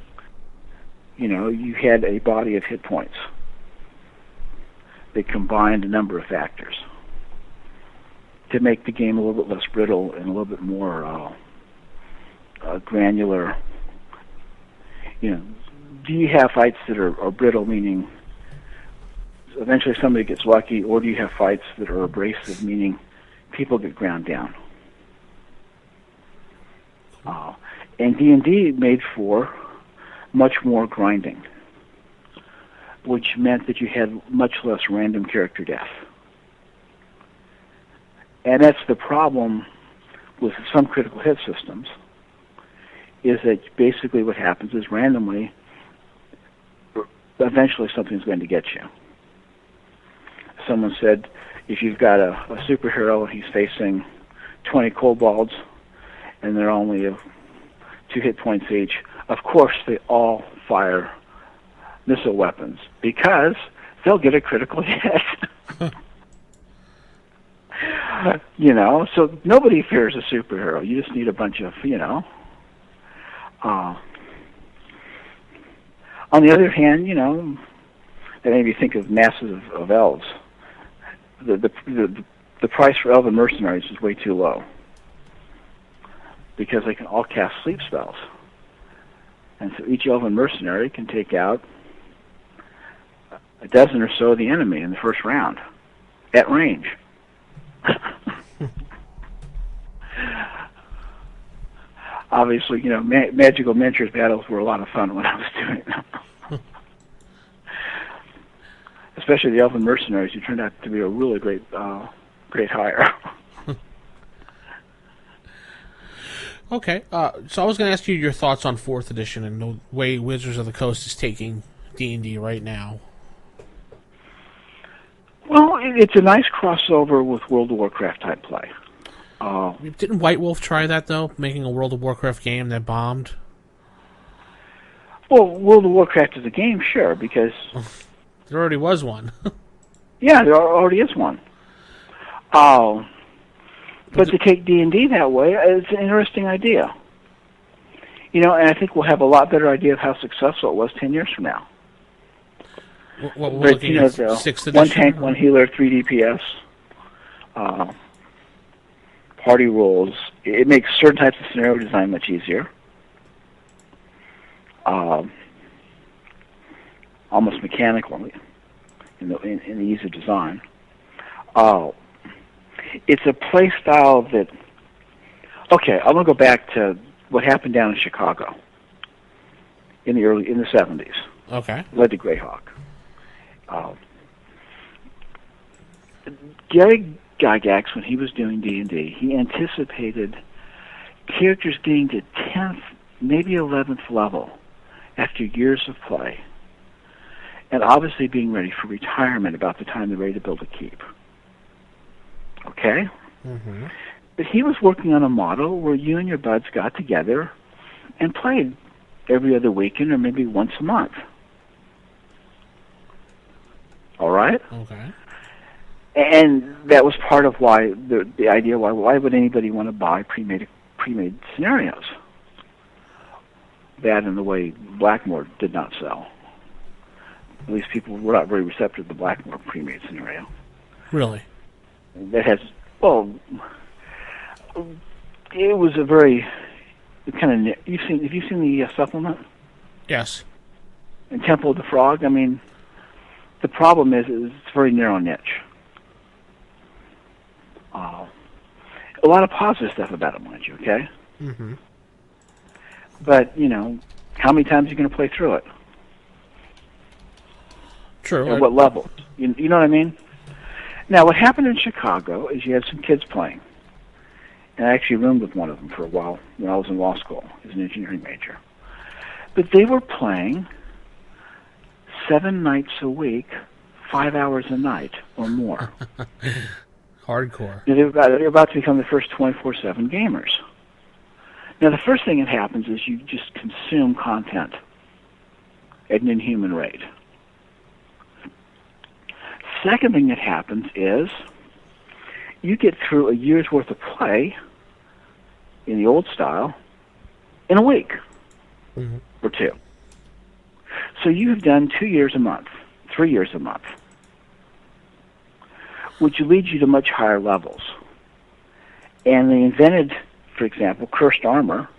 You had a body of hit points. They combined a number of factors to make the game a little bit less brittle and a little bit more granular. Do you have fights that are brittle, meaning eventually somebody gets lucky, or do you have fights that are abrasive, meaning people get ground down? And D&D made for much more grinding, which meant that you had much less random character death. And that's the problem with some critical hit systems, is that basically what happens is randomly, eventually something's going to get you. Someone said, if you've got a superhero and he's facing 20 kobolds and they're only 2 hit points each, of course they all fire missile weapons because they'll get a critical hit. So nobody fears a superhero. You just need a bunch of, On the other hand, that made me think of masses of elves. The price for elven mercenaries is way too low because they can all cast sleep spells. And so each elven mercenary can take out a dozen or so of the enemy in the first round at range. Obviously, magical miniatures battles were a lot of fun when I was doing them. Especially the elven mercenaries, who turned out to be a really great hire. Okay, so I was going to ask you your thoughts on 4th edition and the way Wizards of the Coast is taking D&D right now. Well, it's a nice crossover with World of Warcraft type play. Didn't White Wolf try that, though, making a World of Warcraft game that bombed? Well, World of Warcraft is a game, sure, because... There already was one. Yeah, there already is one. But to take D&D that way, it's an interesting idea. And I think we'll have a lot better idea of how successful it was 10 years from now. We're looking at 6th edition? 1 tank, 1 healer, 3 DPS, party rules. It makes certain types of scenario design much easier. Almost mechanical in the ease of design. It's a play style that... Okay, I'm going to go back to what happened down in Chicago in the 70s. Okay. Led to Greyhawk. Gary Gygax, when he was doing D&D, he anticipated characters getting to 10th, maybe 11th level after years of play, and obviously being ready for retirement about the time they're ready to build a keep. Okay? Mm-hmm. But he was working on a model where you and your buds got together and played every other weekend or maybe once a month. All right? Okay. And that was part of why the idea why would anybody want to buy pre-made scenarios? That and the way Blackmore did not sell. At least people were not very receptive to the Blackmore pre-made scenario. Really? That has, well, it was a very kind of, have you seen the supplement? Yes. And Temple of the Frog? I mean, the problem is it's a very narrow niche. A lot of positive stuff about it, mind you, okay? Mm-hmm. But, how many times are you going to play through it? True. At what level? You know what I mean? Now, what happened in Chicago is you had some kids playing. And I actually roomed with one of them for a while when I was in law school as an engineering major. But they were playing 7 nights a week, 5 hours a night or more. Hardcore. They were about to become the first 24/7 gamers. Now, the first thing that happens is you just consume content at an inhuman rate. Second thing that happens is you get through a year's worth of play in the old style in a week or two. So you have done 2 years a month, 3 years a month, which leads you to much higher levels. And they invented, for example, cursed armor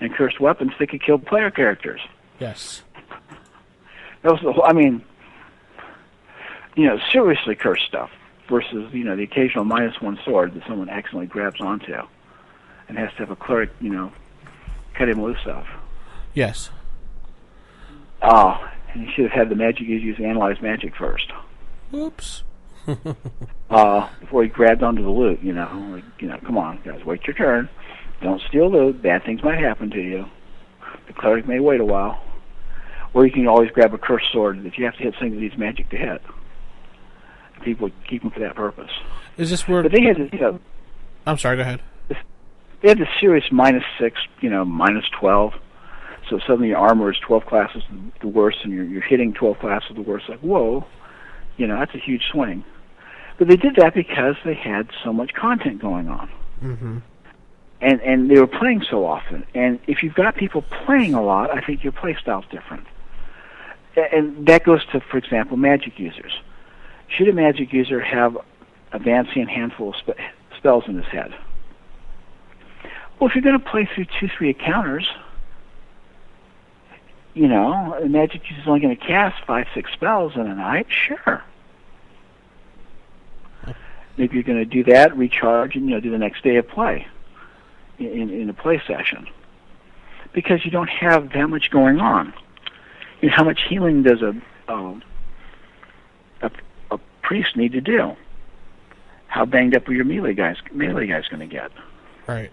and cursed weapons that could kill player characters. Yes. That was the whole, seriously cursed stuff versus, the occasional -1 sword that someone accidentally grabs onto and has to have a cleric, cut him loose of. Yes. Oh, and you should have had the magic users analyze magic first. Oops. Before he grabbed onto the loot, come on, guys, wait your turn. Don't steal loot. Bad things might happen to you. The cleric may wait a while. Or you can always grab a cursed sword that you have to hit something that needs magic to hit. People keep them for that purpose. Is this where... But they had this, I'm sorry, go ahead. They had this serious -6, -12. So suddenly your armor is 12 classes the worse, and you're hitting 12 classes the worse. Like, whoa, that's a huge swing. But they did that because they had so much content going on. Mm-hmm. And they were playing so often. And if you've got people playing a lot, I think your play style's different. And that goes to, for example, magic users. Should a magic user have a fancy handful of spells in his head? Well, if you're going to play through 2-3 encounters, a magic user's only going to cast 5-6 spells in a night, sure. Maybe you're going to do that, recharge, and do the next day of play in a play session, because you don't have that much going on. How much healing does a priest need to do? How banged up are your melee guys going to get? Right.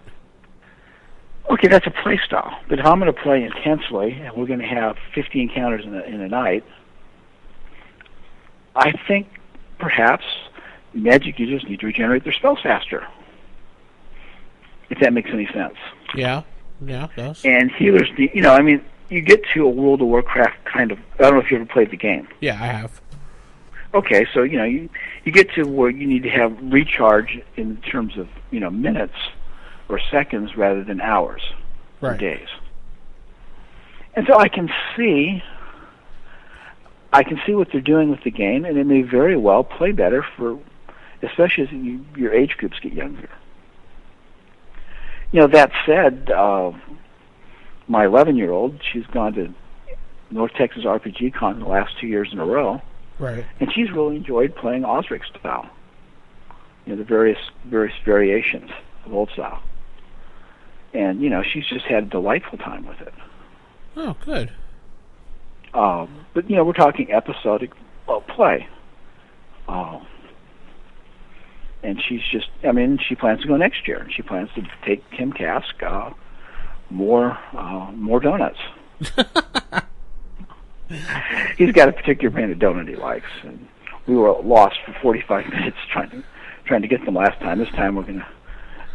Okay, that's a play style. But if I'm going to play intensely, and we're going to have 50 encounters in a night, I think perhaps magic users need to regenerate their spells faster. If that makes any sense. Yeah, it does. And healers need, you get to a World of Warcraft kind of, I don't know if you ever played the game. Yeah, I have. Okay, so, you get to where you need to have recharge in terms of, minutes or seconds rather than hours or days. And so I can see what they're doing with the game, and it may very well play better especially as your age groups get younger. That said, my 11-year-old, she's gone to North Texas RPG Con the last 2 years in a row. Right. And she's really enjoyed playing Osric style. The various variations of old style. And, she's just had a delightful time with it. Oh, good. But, we're talking episodic play. And she's just, she plans to go next year. She plans to take Tim Kask more donuts. He's got a particular brand of donut he likes. And we were lost for 45 minutes trying to get them last time. This time we're going to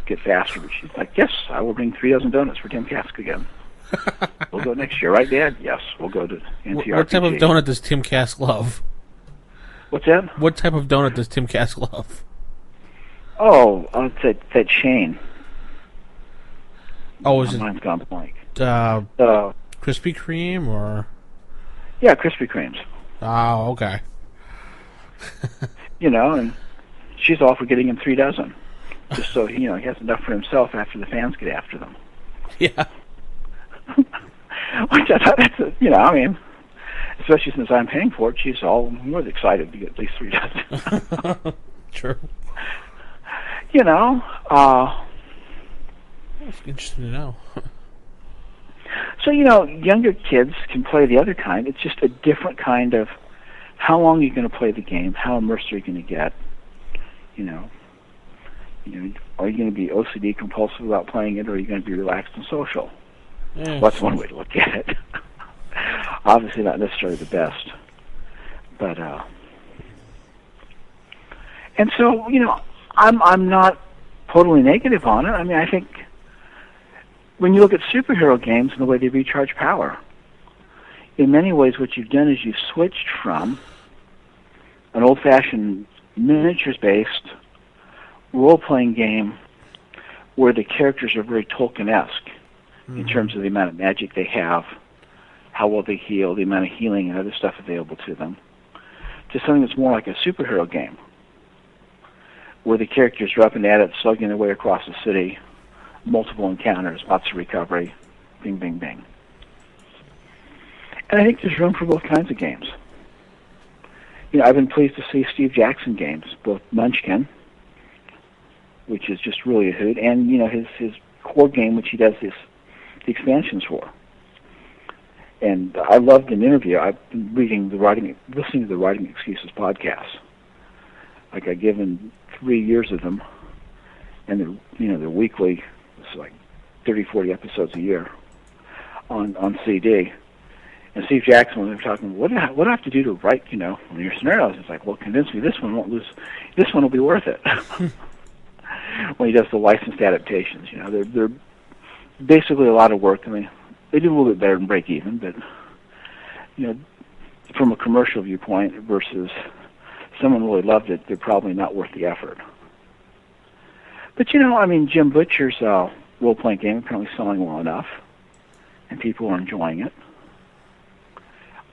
get faster. But she's like, yes, I will bring 3 dozen donuts for Tim Kask again. We'll go next year, right, Dad? Yes, we'll go to NCRPG. What type of donut does Tim Kask love? What's that? What type of donut does Tim Cass love? Oh, it's that chain. Oh, is My it mind's gone blank. Krispy Kreme or? Yeah, Krispy Kremes. Oh, okay. And she's all for getting him 3 dozen, just so he has enough for himself after the fans get after them. Yeah. Which I thought especially since I'm paying for it, she's all more than excited to get at least 3 dozen. True. That's interesting to know. So, younger kids can play the other kind. It's just a different kind of how long are you going to play the game, how immersed are you going to get, are you going to be OCD compulsive about playing it, or are you going to be relaxed and social? Yeah. Well, that's one way to look at it. Obviously not necessarily the best. But, and so, I'm not totally negative on it. I mean, I think when you look at superhero games and the way they recharge power, in many ways what you've done is you've switched from an old-fashioned miniatures-based role-playing game where the characters are very Tolkien-esque in terms of the amount of magic they have, how well they heal, the amount of healing and other stuff available to them, to something that's more like a superhero game, where the characters are up and at it, slugging their way across the city, multiple encounters, lots of recovery, bing, bing, bing. And I think there's room for both kinds of games. I've been pleased to see Steve Jackson games, both Munchkin, which is just really a hoot, and his core game, which he does the expansions for. And I loved an interview. I've been listening to the Writing Excuses podcast. Like I've given 3 years of them, and they're weekly. It's like 30, 40 episodes a year on CD. And Steve Jackson, when they were talking, what do I have to do to write, your scenarios? It's like, well, convince me this one won't lose. This one will be worth it. When he does the licensed adaptations, they're basically a lot of work. I mean, they do a little bit better than Break Even, but from a commercial viewpoint versus someone really loved it, they're probably not worth the effort. But Jim Butcher's role-playing game apparently selling well enough, and people are enjoying it.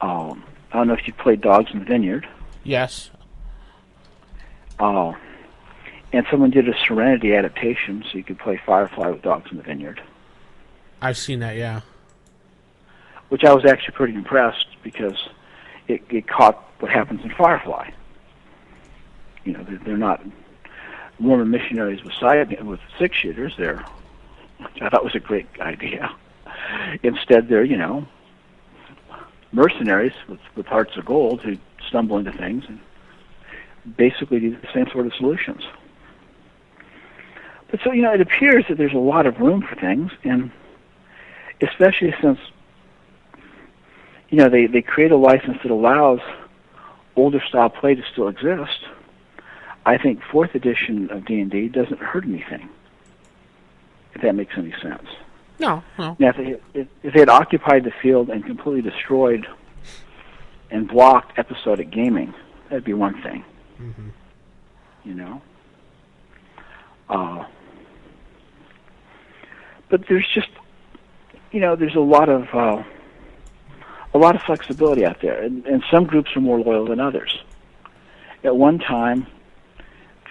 I don't know if you played Dogs in the Vineyard. Yes. And someone did a Serenity adaptation, so you could play Firefly with Dogs in the Vineyard. I've seen that, yeah. Which I was actually pretty impressed because it caught what happens in Firefly. They're not Mormon missionaries with 6-shooters. Which I thought was a great idea. Instead, they're mercenaries with hearts of gold who stumble into things and basically do the same sort of solutions. But so, it appears that there's a lot of room for things, and especially since, they create a license that allows older style play to still exist. I think 4th edition of D&D doesn't hurt anything, if that makes any sense. No. Now, if they had occupied the field and completely destroyed and blocked episodic gaming, that'd be one thing. Mm-hmm. But there's just, there's a lot of flexibility out there, and some groups are more loyal than others. At one time,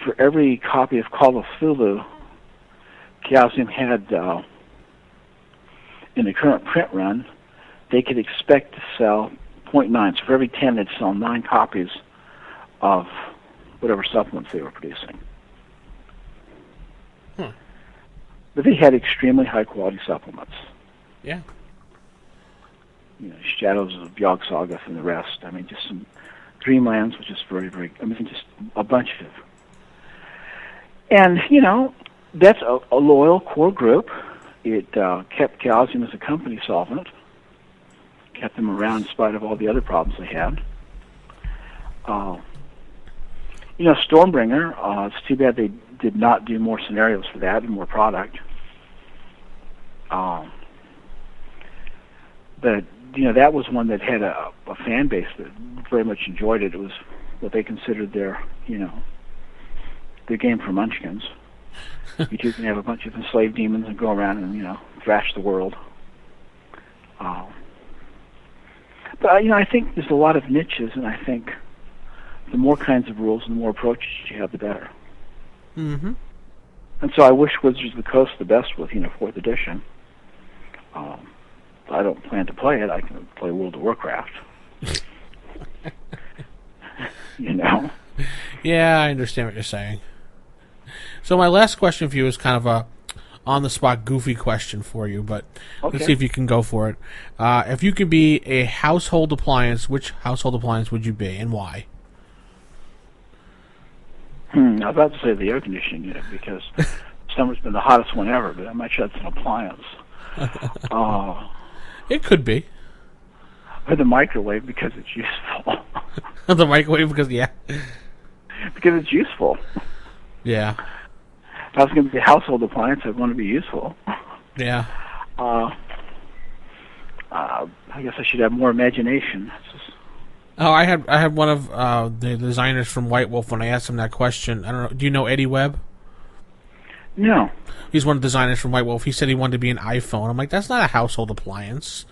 for every copy of Call of Cthulhu, Chaosium had in the current print run, they could expect to sell 0.9. So for every 10, they'd sell 9 copies of whatever supplements they were producing. But they had extremely high-quality supplements. Yeah. Shadows of Yogg Sothoth and the rest. I mean, just some Dreamlands, which is very, very, just a bunch of it. And, that's a loyal core group. It kept Chaosium as a company solvent, kept them around in spite of all the other problems they had. Stormbringer, it's too bad they did not do more scenarios for that and more product. But, that was one that had a fan base that very much enjoyed it. It was what they considered their game for munchkins. You two can have a bunch of enslaved demons and go around and thrash the world. But I think there's a lot of niches, and I think the more kinds of rules and the more approaches you have, the better. Mm-hmm. And so I wish Wizards of the Coast the best with 4th edition. I don't plan to play it. I can play World of Warcraft. Yeah, I understand what you're saying. So my last question for you is kind of a on-the-spot goofy question for you, but let's see if you can go for it. If you could be a household appliance, which household appliance would you be, and why? I was about to say the air conditioning unit, because summer's been the hottest one ever, but I'm not sure that's an appliance. It could be. Or the microwave, because it's useful. The microwave, because Because it's useful. Yeah. If I was going to be a household appliance, I'd want to be useful. Yeah. I guess I should have more imagination. Oh, I had one of the designers from White Wolf when I asked him that question. I don't know. Do you know Eddie Webb? No. He's one of the designers from White Wolf. He said he wanted to be an iPhone. I'm like, that's not a household appliance.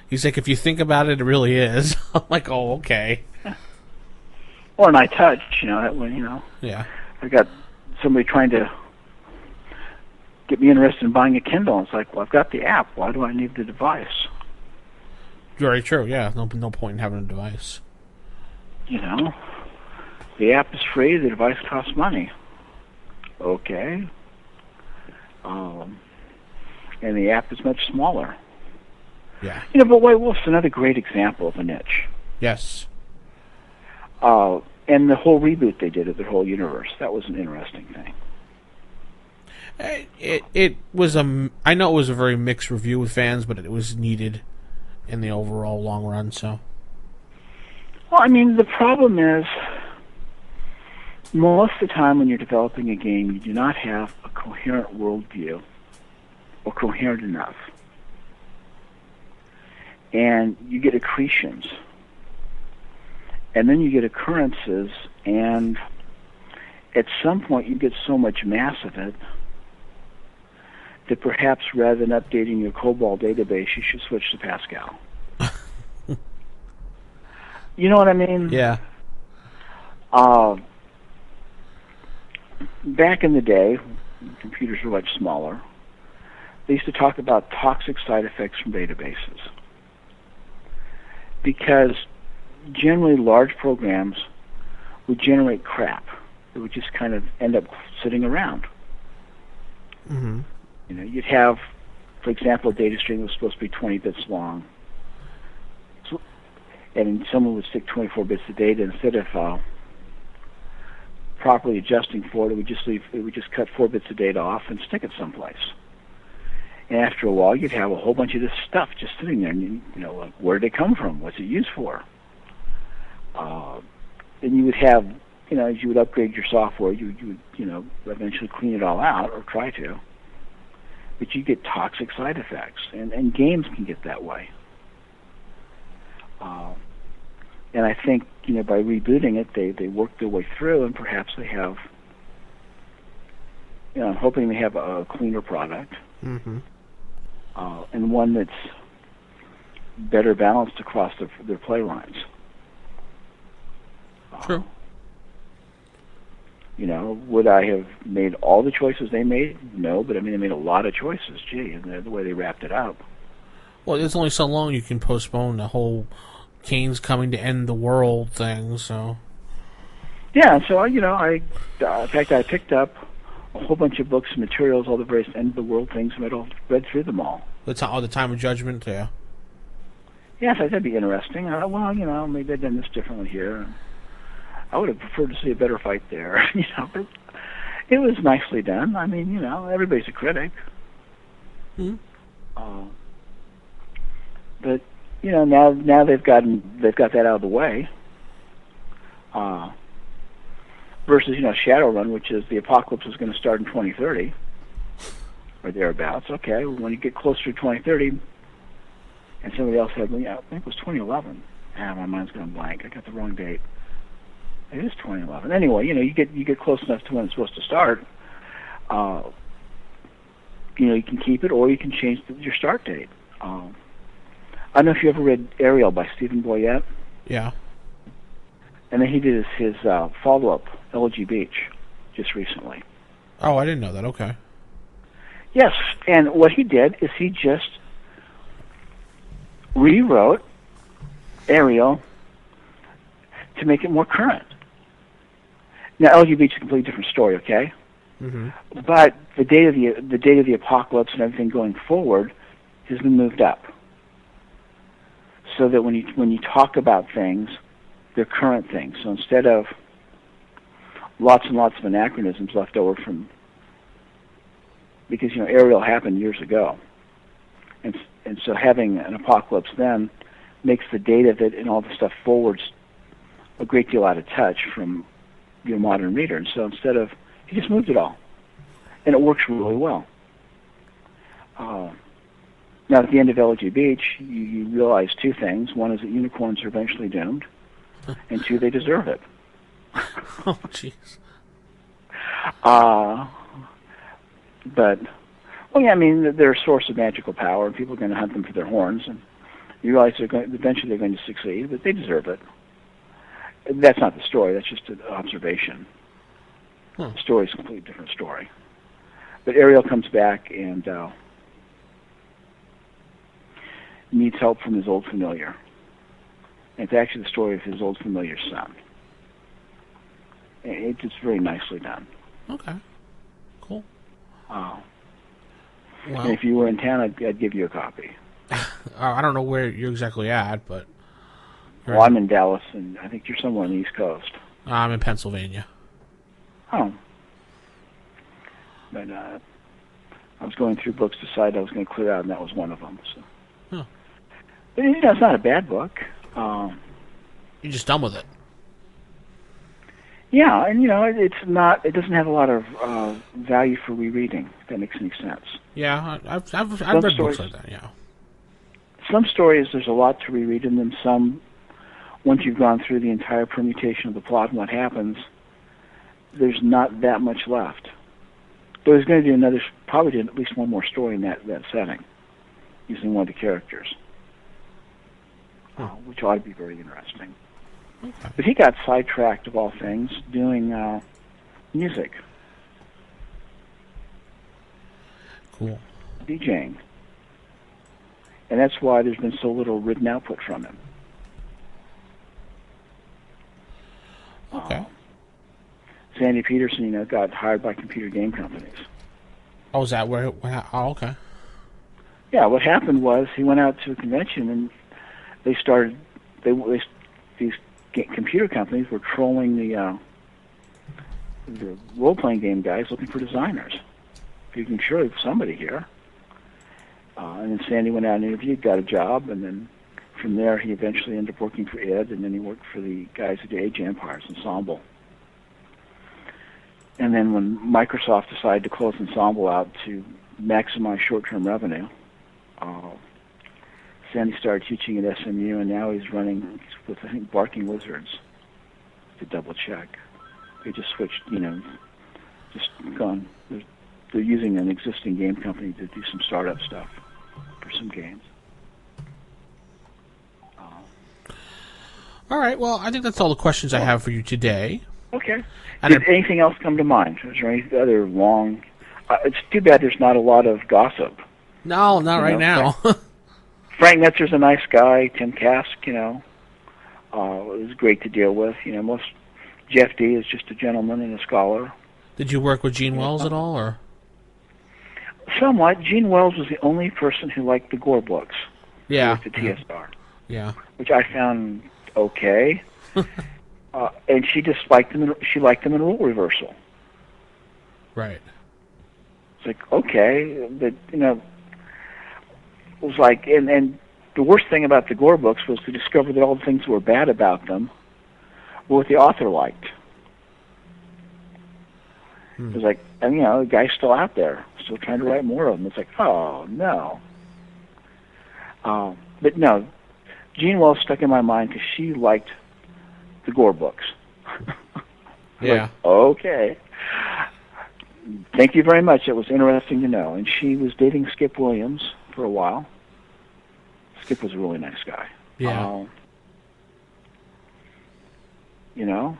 He's like, if you think about it, it really is. I'm like, oh, okay. Or an iTouch, that one, Yeah. I got somebody trying to get me interested in buying a Kindle. It's like, well, I've got the app. Why do I need the device? Very true, yeah. No point in having a device. The app is free, the device costs money. Okay. And the app is much smaller. Yeah. But White Wolf's another great example of a niche. Yes. And the whole reboot they did of the whole universe, that was an interesting thing. It was I know it was a very mixed review with fans, but it was needed in the overall long run, so. Well, the problem is, most of the time when you're developing a game, you do not have a coherent worldview, or coherent enough. And you get accretions. And then you get occurrences, and at some point you get so much mass of it that perhaps rather than updating your COBOL database, you should switch to Pascal. You know what I mean? Yeah. Back in the day, computers were much smaller, they used to talk about toxic side effects from databases. Because generally large programs would generate crap. It would just kind of end up sitting around. Mm-hmm. You'd have, for example, a data stream that was supposed to be 20 bits long. And someone would stick 24 bits of data. Instead of properly adjusting for it, it would just cut 4 bits of data off and stick it someplace. And after a while, you'd have a whole bunch of this stuff just sitting there. And like, where did it come from? What's it used for? Then you would have, as you would upgrade your software, you would, eventually clean it all out, or try to. But you get toxic side effects, and games can get that way. And I think, by rebooting it, they work their way through, and perhaps they have, I'm hoping they have a cleaner product, mm-hmm. And one that's better balanced across their play lines. True. Would I have made all the choices they made? No, but they made a lot of choices. Gee, and the way they wrapped it up. Well, there's only so long you can postpone the whole Kane's coming to end the world thing, so. Yeah, so, in fact, I picked up a whole bunch of books and materials, all the various end of the world things, and I read through them all. The Time of Judgment, yeah. Yeah, I thought that'd be interesting. Maybe I'd done this differently here. I would have preferred to see a better fight there, but it was nicely done. Everybody's a critic. Mm-hmm. But now they've got that out of the way. Versus Shadowrun, which is the apocalypse is going to start in 2030 or thereabouts. Okay, when you get closer to 2030, and somebody else said, I think it was 2011. My mind's going blank. I got the wrong date. It is 2011. Anyway, you get close enough to when it's supposed to start. You can keep it, or you can change your start date. I don't know if you ever read Ariel by Stephen Boyette. Yeah. And then he did his follow-up, Elegy Beach, just recently. Oh, I didn't know that. Okay. Yes, and what he did is he just rewrote Ariel to make it more current. Now, Elegy Beach is a completely different story, okay? Mm-hmm. But the date of the apocalypse and everything going forward has been moved up, so that when you talk about things, they're current things. So instead of lots and lots of anachronisms left over from, because Ariel happened years ago, and so having an apocalypse then makes the date of it and all the stuff forwards a great deal out of touch from your modern reader. And so instead of, he just moved it all, and it works really well. Now, at the end of Elegy Beach, you realize two things. One is that unicorns are eventually doomed, and two, they deserve it. Oh, jeez. But, well, yeah, I mean, they're a source of magical power, and people are going to hunt them for their horns, and you realize eventually they're going to succeed, but they deserve it. That's not the story. That's just an observation. The story is a completely different story. But Ariel comes back and needs help from his old familiar. And it's actually the story of his old familiar's son. It's very nicely done. Okay. Cool. Wow. Well, if you were in town, I'd give you a copy. I don't know where you're exactly at, but... Well, I'm in Dallas, and I think you're somewhere on the East Coast. I'm in Pennsylvania. Oh. But I was going through books, decided I was going to clear out, and that was one of them. So. Huh. But it's not a bad book. You're just done with it. Yeah, and it's not. It doesn't have a lot of value for rereading. If that makes any sense. Yeah, I've read books like that. Yeah. Some stories there's a lot to reread in them. Some, once you've gone through the entire permutation of the plot and what happens, there's not that much left. But there's going to do probably at least one more story in that setting, using one of the characters, which ought to be very interesting. Okay. But he got sidetracked, of all things, doing music. Cool. DJing. And that's why there's been so little written output from him. Okay. Sandy Peterson, got hired by computer game companies. Oh, is that where? Oh, okay. Yeah, what happened was he went out to a convention and they started. These computer companies were trolling the role-playing game guys looking for designers. You can surely have somebody here. And then Sandy went out and interviewed, got a job, and then from there he eventually ended up working for id, and then he worked for the guys who did Age of Empires Ensemble. And then when Microsoft decided to close Ensemble out to maximize short-term revenue, Sandy started teaching at SMU, and now he's running with, I think, Barking Wizards, to double-check. They just switched, just gone. They're using an existing game company to do some startup stuff for some games. All right, well, I think that's all the questions I have for you today. Okay. And Did anything else come to mind? Is there any other long... it's too bad there's not a lot of gossip. No, not right now. Frank Metzer's a nice guy. Tim Kask, is great to deal with. Jeff D. is just a gentleman and a scholar. Did you work with Gene Wells at all, or? Somewhat. Gene Wells was the only person who liked the Gore books. Yeah. With the TSR. Yeah. Which I found okay. And she just liked them. She liked them in rule reversal. Right. It's like, okay, but it was like, and the worst thing about the Gore books was to discover that all the things that were bad about them were what the author liked. It was like, and the guy's still out there, still trying to write more of them. It's like, oh no. But no, Gene Wells stuck in my mind because she liked the Gore books. Yeah. Like, okay. Thank you very much. It was interesting to know. And she was dating Skip Williams for a while. Skip was a really nice guy. Yeah. You know,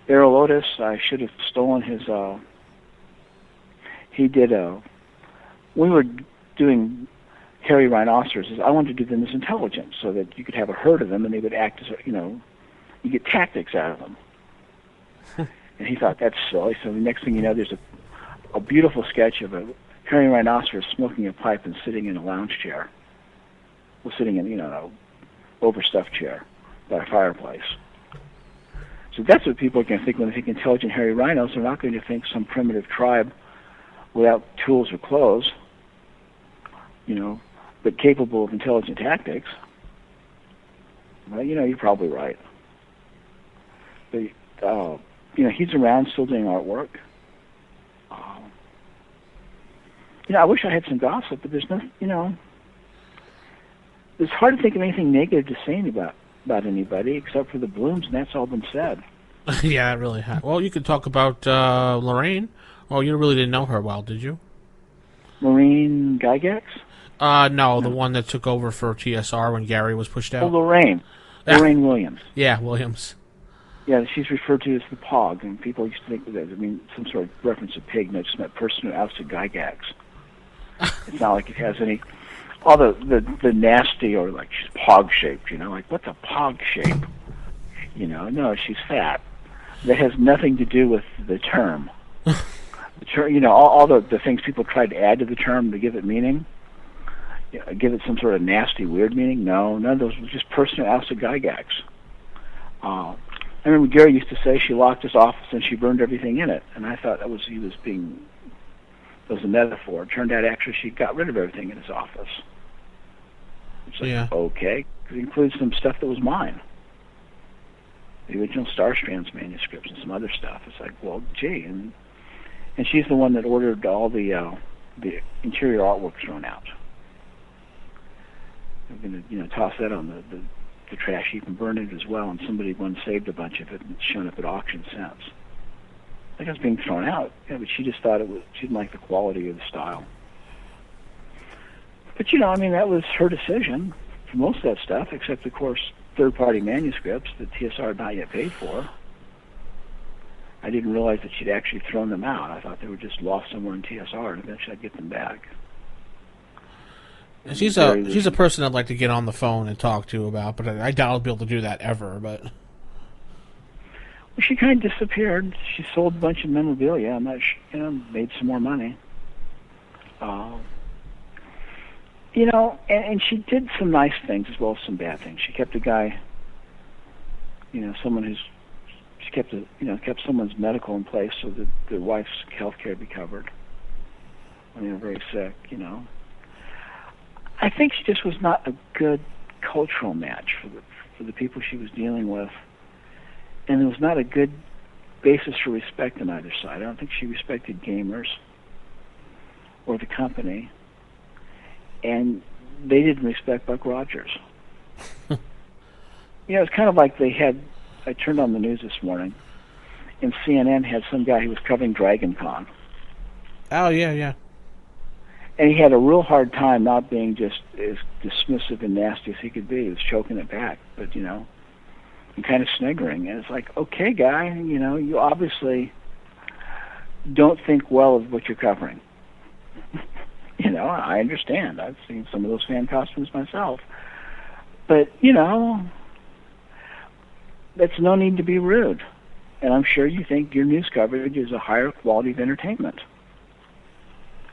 Errol Otis, I should have stolen his. He did we were doing hairy rhinoceroses. I wanted to do them as intelligence, so that you could have a herd of them, and they would act as you get tactics out of them. And he thought that's silly. So the next thing you know, there's a beautiful sketch of a hairy rhinoceros smoking a pipe and sitting in a lounge chair. Well, sitting in an overstuffed chair by a fireplace. So that's what people are going to think when they think intelligent hairy rhinos. They're not going to think some primitive tribe without tools or clothes, but capable of intelligent tactics. Well, you're probably right. But, he's around still doing artwork. I wish I had some gossip, but there's nothing, it's hard to think of anything negative to say about anybody except for the Blooms, and that's all been said. Yeah, it really has. Well, you could talk about Lorraine. Well, you really didn't know her well, did you? Lorraine Gygax? No, the one that took over for TSR when Gary was pushed out. Oh, Lorraine. Lorraine Williams. Yeah, Williams. Yeah, she's referred to as the Pog, and people used to think that some sort of reference to pig, and it just meant person who ousted Gygax. It's not like it has any... All the nasty, or like she's Pog-shaped, like, what's a Pog-shape? No, she's fat. That has nothing to do with the term. The term, all the things people tried to add to the term to give it meaning, give it some sort of nasty, weird meaning. No, none of those. Was just person who ousted Gygax. I remember Gary used to say she locked his office and she burned everything in it, and I thought that was a metaphor. It turned out actually she got rid of everything in his office. It's like, yeah. Okay, because it includes some stuff that was mine. The original Star Strands manuscripts and some other stuff. It's like, well, gee, and she's the one that ordered all the interior artwork thrown out. I'm going to toss that on the trash heap and burn it as well. And somebody once saved a bunch of it and it's shown up at auction since. Like it was being thrown out, but she just thought she didn't like the quality of the style. But that was her decision for most of that stuff, except of course third-party manuscripts that TSR had not yet paid for. I didn't realize that she'd actually thrown them out. I thought they were just lost somewhere in TSR, and eventually I'd get them back. And she's a person I'd like to get on the phone and talk to about, but I doubt I'll be able to do that ever. But well, she kind of disappeared. She sold a bunch of memorabilia. I'm not sure, made some more money. And she did some nice things as well as some bad things. She kept a guy, she kept someone's medical in place so that their wife's health care be covered when they were very sick, I think she just was not a good cultural match for the people she was dealing with, and it was not a good basis for respect on either side. I don't think she respected gamers or the company, and they didn't respect Buck Rogers. It's kind of like I turned on the news this morning, and CNN had some guy who was covering Dragon Con. Oh, yeah. And he had a real hard time not being just as dismissive and nasty as he could be. He was choking it back, but, and kind of sniggering. And it's like, okay, guy, you obviously don't think well of what you're covering. I understand. I've seen some of those fan costumes myself. But, that's no need to be rude. And I'm sure you think your news coverage is a higher quality of entertainment.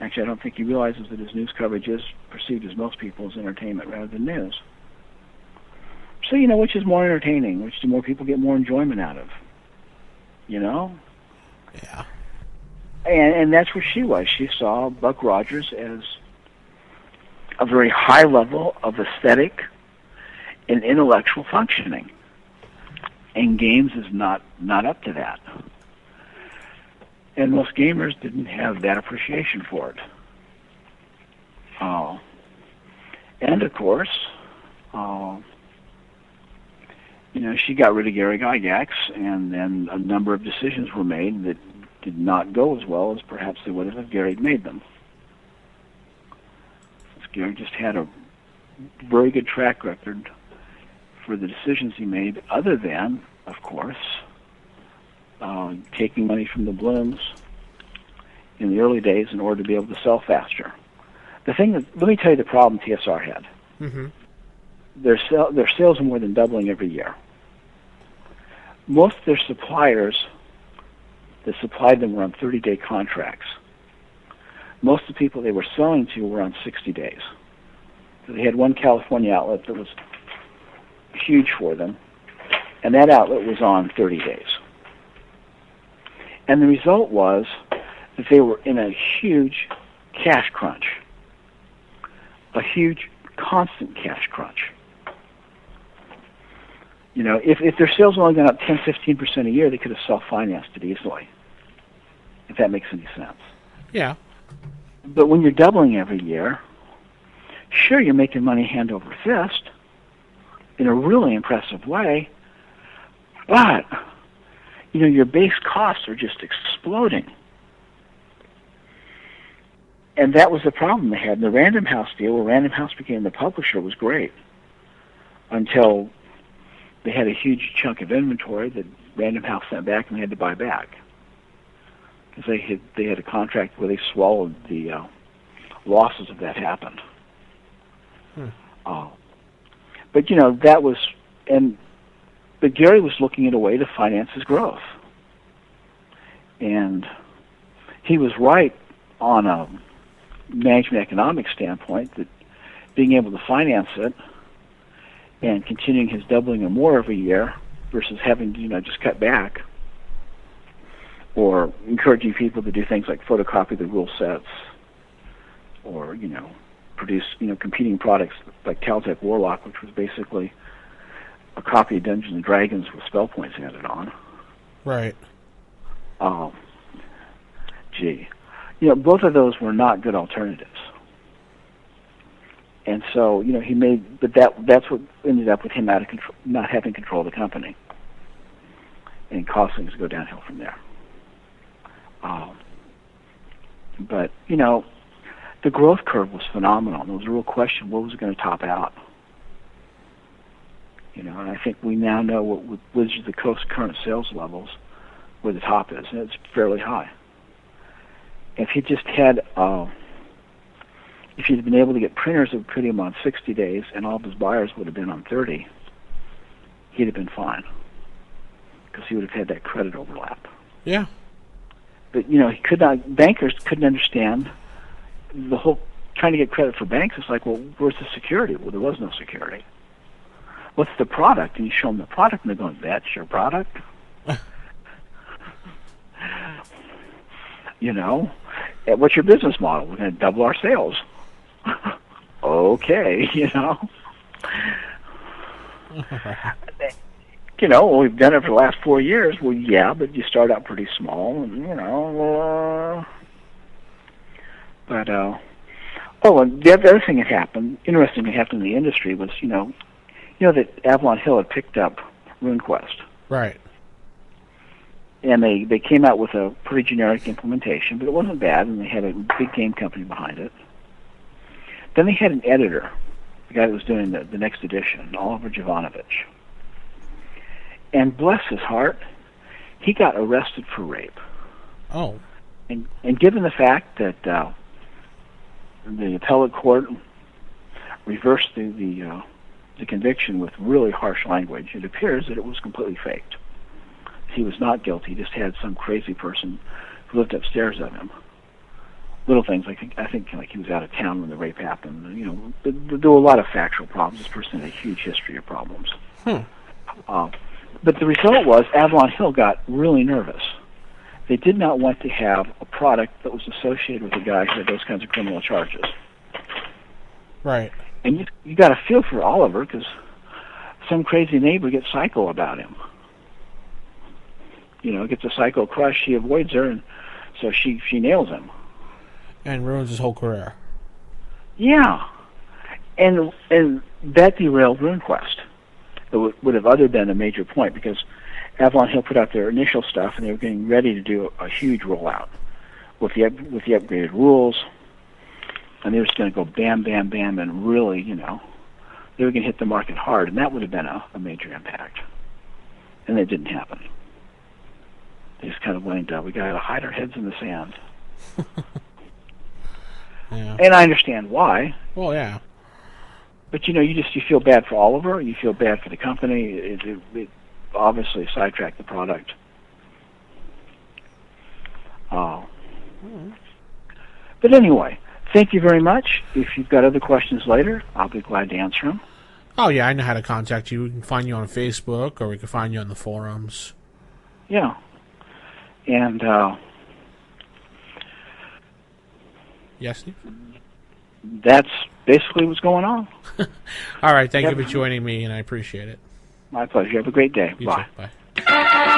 Actually, I don't think he realizes that his news coverage is perceived as most people's entertainment rather than news. So, which is more entertaining? Which do more people get more enjoyment out of? Yeah. And that's where she was. She saw Buck Rogers as a very high level of aesthetic and intellectual functioning. And games is not up to that. And most gamers didn't have that appreciation for it. And of course, she got rid of Gary Gygax, and then a number of decisions were made that did not go as well as perhaps they would have if Gary had made them. Gary just had a very good track record for the decisions he made, other than, of course, taking money from the Blooms in the early days in order to be able to sell faster. Let me tell you the problem TSR had. Mm-hmm. Their sales are more than doubling every year. Most of their suppliers that supplied them were on 30-day contracts. Most of the people they were selling to were on 60 days. So they had one California outlet that was huge for them, and that outlet was on 30 days. And the result was that they were in a huge cash crunch, a huge constant cash crunch. If their sales were only gone up 10-15% a year, they could have self-financed it easily, if that makes any sense. Yeah. But when you're doubling every year, sure, you're making money hand over fist in a really impressive way, but, your base costs are just exploding. And that was the problem they had. The Random House deal, where Random House became the publisher, was great until they had a huge chunk of inventory that Random House sent back and they had to buy back. Because they had a contract where they swallowed the losses if that happened. But that was, but Gary was looking at a way to finance his growth, and he was right on a management economic standpoint that being able to finance it and continuing his doubling or more every year versus having to just cut back, or encouraging people to do things like photocopy the rule sets, or produce competing products like Caltech Warlock, which was basically a copy of Dungeons and Dragons with spell points added on. Right. Both of those were not good alternatives. And so, he made, but that's what ended up with him out of control, not having control of the company, and caused things to go downhill from there. But the growth curve was phenomenal. There was a real question: what was it going to top out? And I think we now know what Wizards of the Coast current sales levels, where the top is, and it's fairly high. If he just had, if he'd been able to get printers that would put him on 60 days, and all of his buyers would have been on 30, he'd have been fine, because he would have had that credit overlap. Yeah. But he could not. Bankers couldn't understand the whole trying to get credit for banks. It's like, well, where's the security? Well, there was no security. What's the product? And you show them the product, and they're going, "That's your product." What's your business model? We're going to double our sales. Okay, well, we've done it for the last 4 years. Well, yeah, but you start out pretty small, and but and the other thing that happened, interesting that happened in the industry was, that Avalon Hill had picked up RuneQuest. Right. And they came out with a pretty generic implementation, but it wasn't bad, and they had a big game company behind it. Then they had an editor, the guy that was doing the next edition, Oliver Jovanovich. And bless his heart, he got arrested for rape. Oh. And given the fact that the appellate court reversed the conviction with really harsh language, it appears that it was completely faked. He was not guilty. He just had some crazy person who lived upstairs of him. Little things, I think like he was out of town when the rape happened. There were a lot of factual problems. This person had a huge history of problems. But the result was Avalon Hill got really nervous. They did not want to have a product that was associated with a guy who had those kinds of criminal charges. Right. And you got to feel for Oliver, because some crazy neighbor gets psycho about him. Gets a psycho crush. She avoids her, and so she nails him. And ruins his whole career. Yeah. And that derailed RuneQuest. would have other been a major point, because Avalon Hill put out their initial stuff, and they were getting ready to do a huge rollout with the upgraded rules, and they were just going to go bam, bam, bam, and really, they were going to hit the market hard, and that would have been a major impact. And that didn't happen. They just kind of went, we got to hide our heads in the sand. Yeah. And I understand why. Well, yeah. But you feel bad for Oliver. You feel bad for the company. It obviously sidetracked the product. But anyway, thank you very much. If you've got other questions later, I'll be glad to answer them. Oh yeah, I know how to contact you. We can find you on Facebook, or we can find you on the forums. Yeah. And yes, Steve? That's basically what's going on. All right, thank you for joining me, and I appreciate it. My pleasure. Have a great day. You Bye. too. Bye.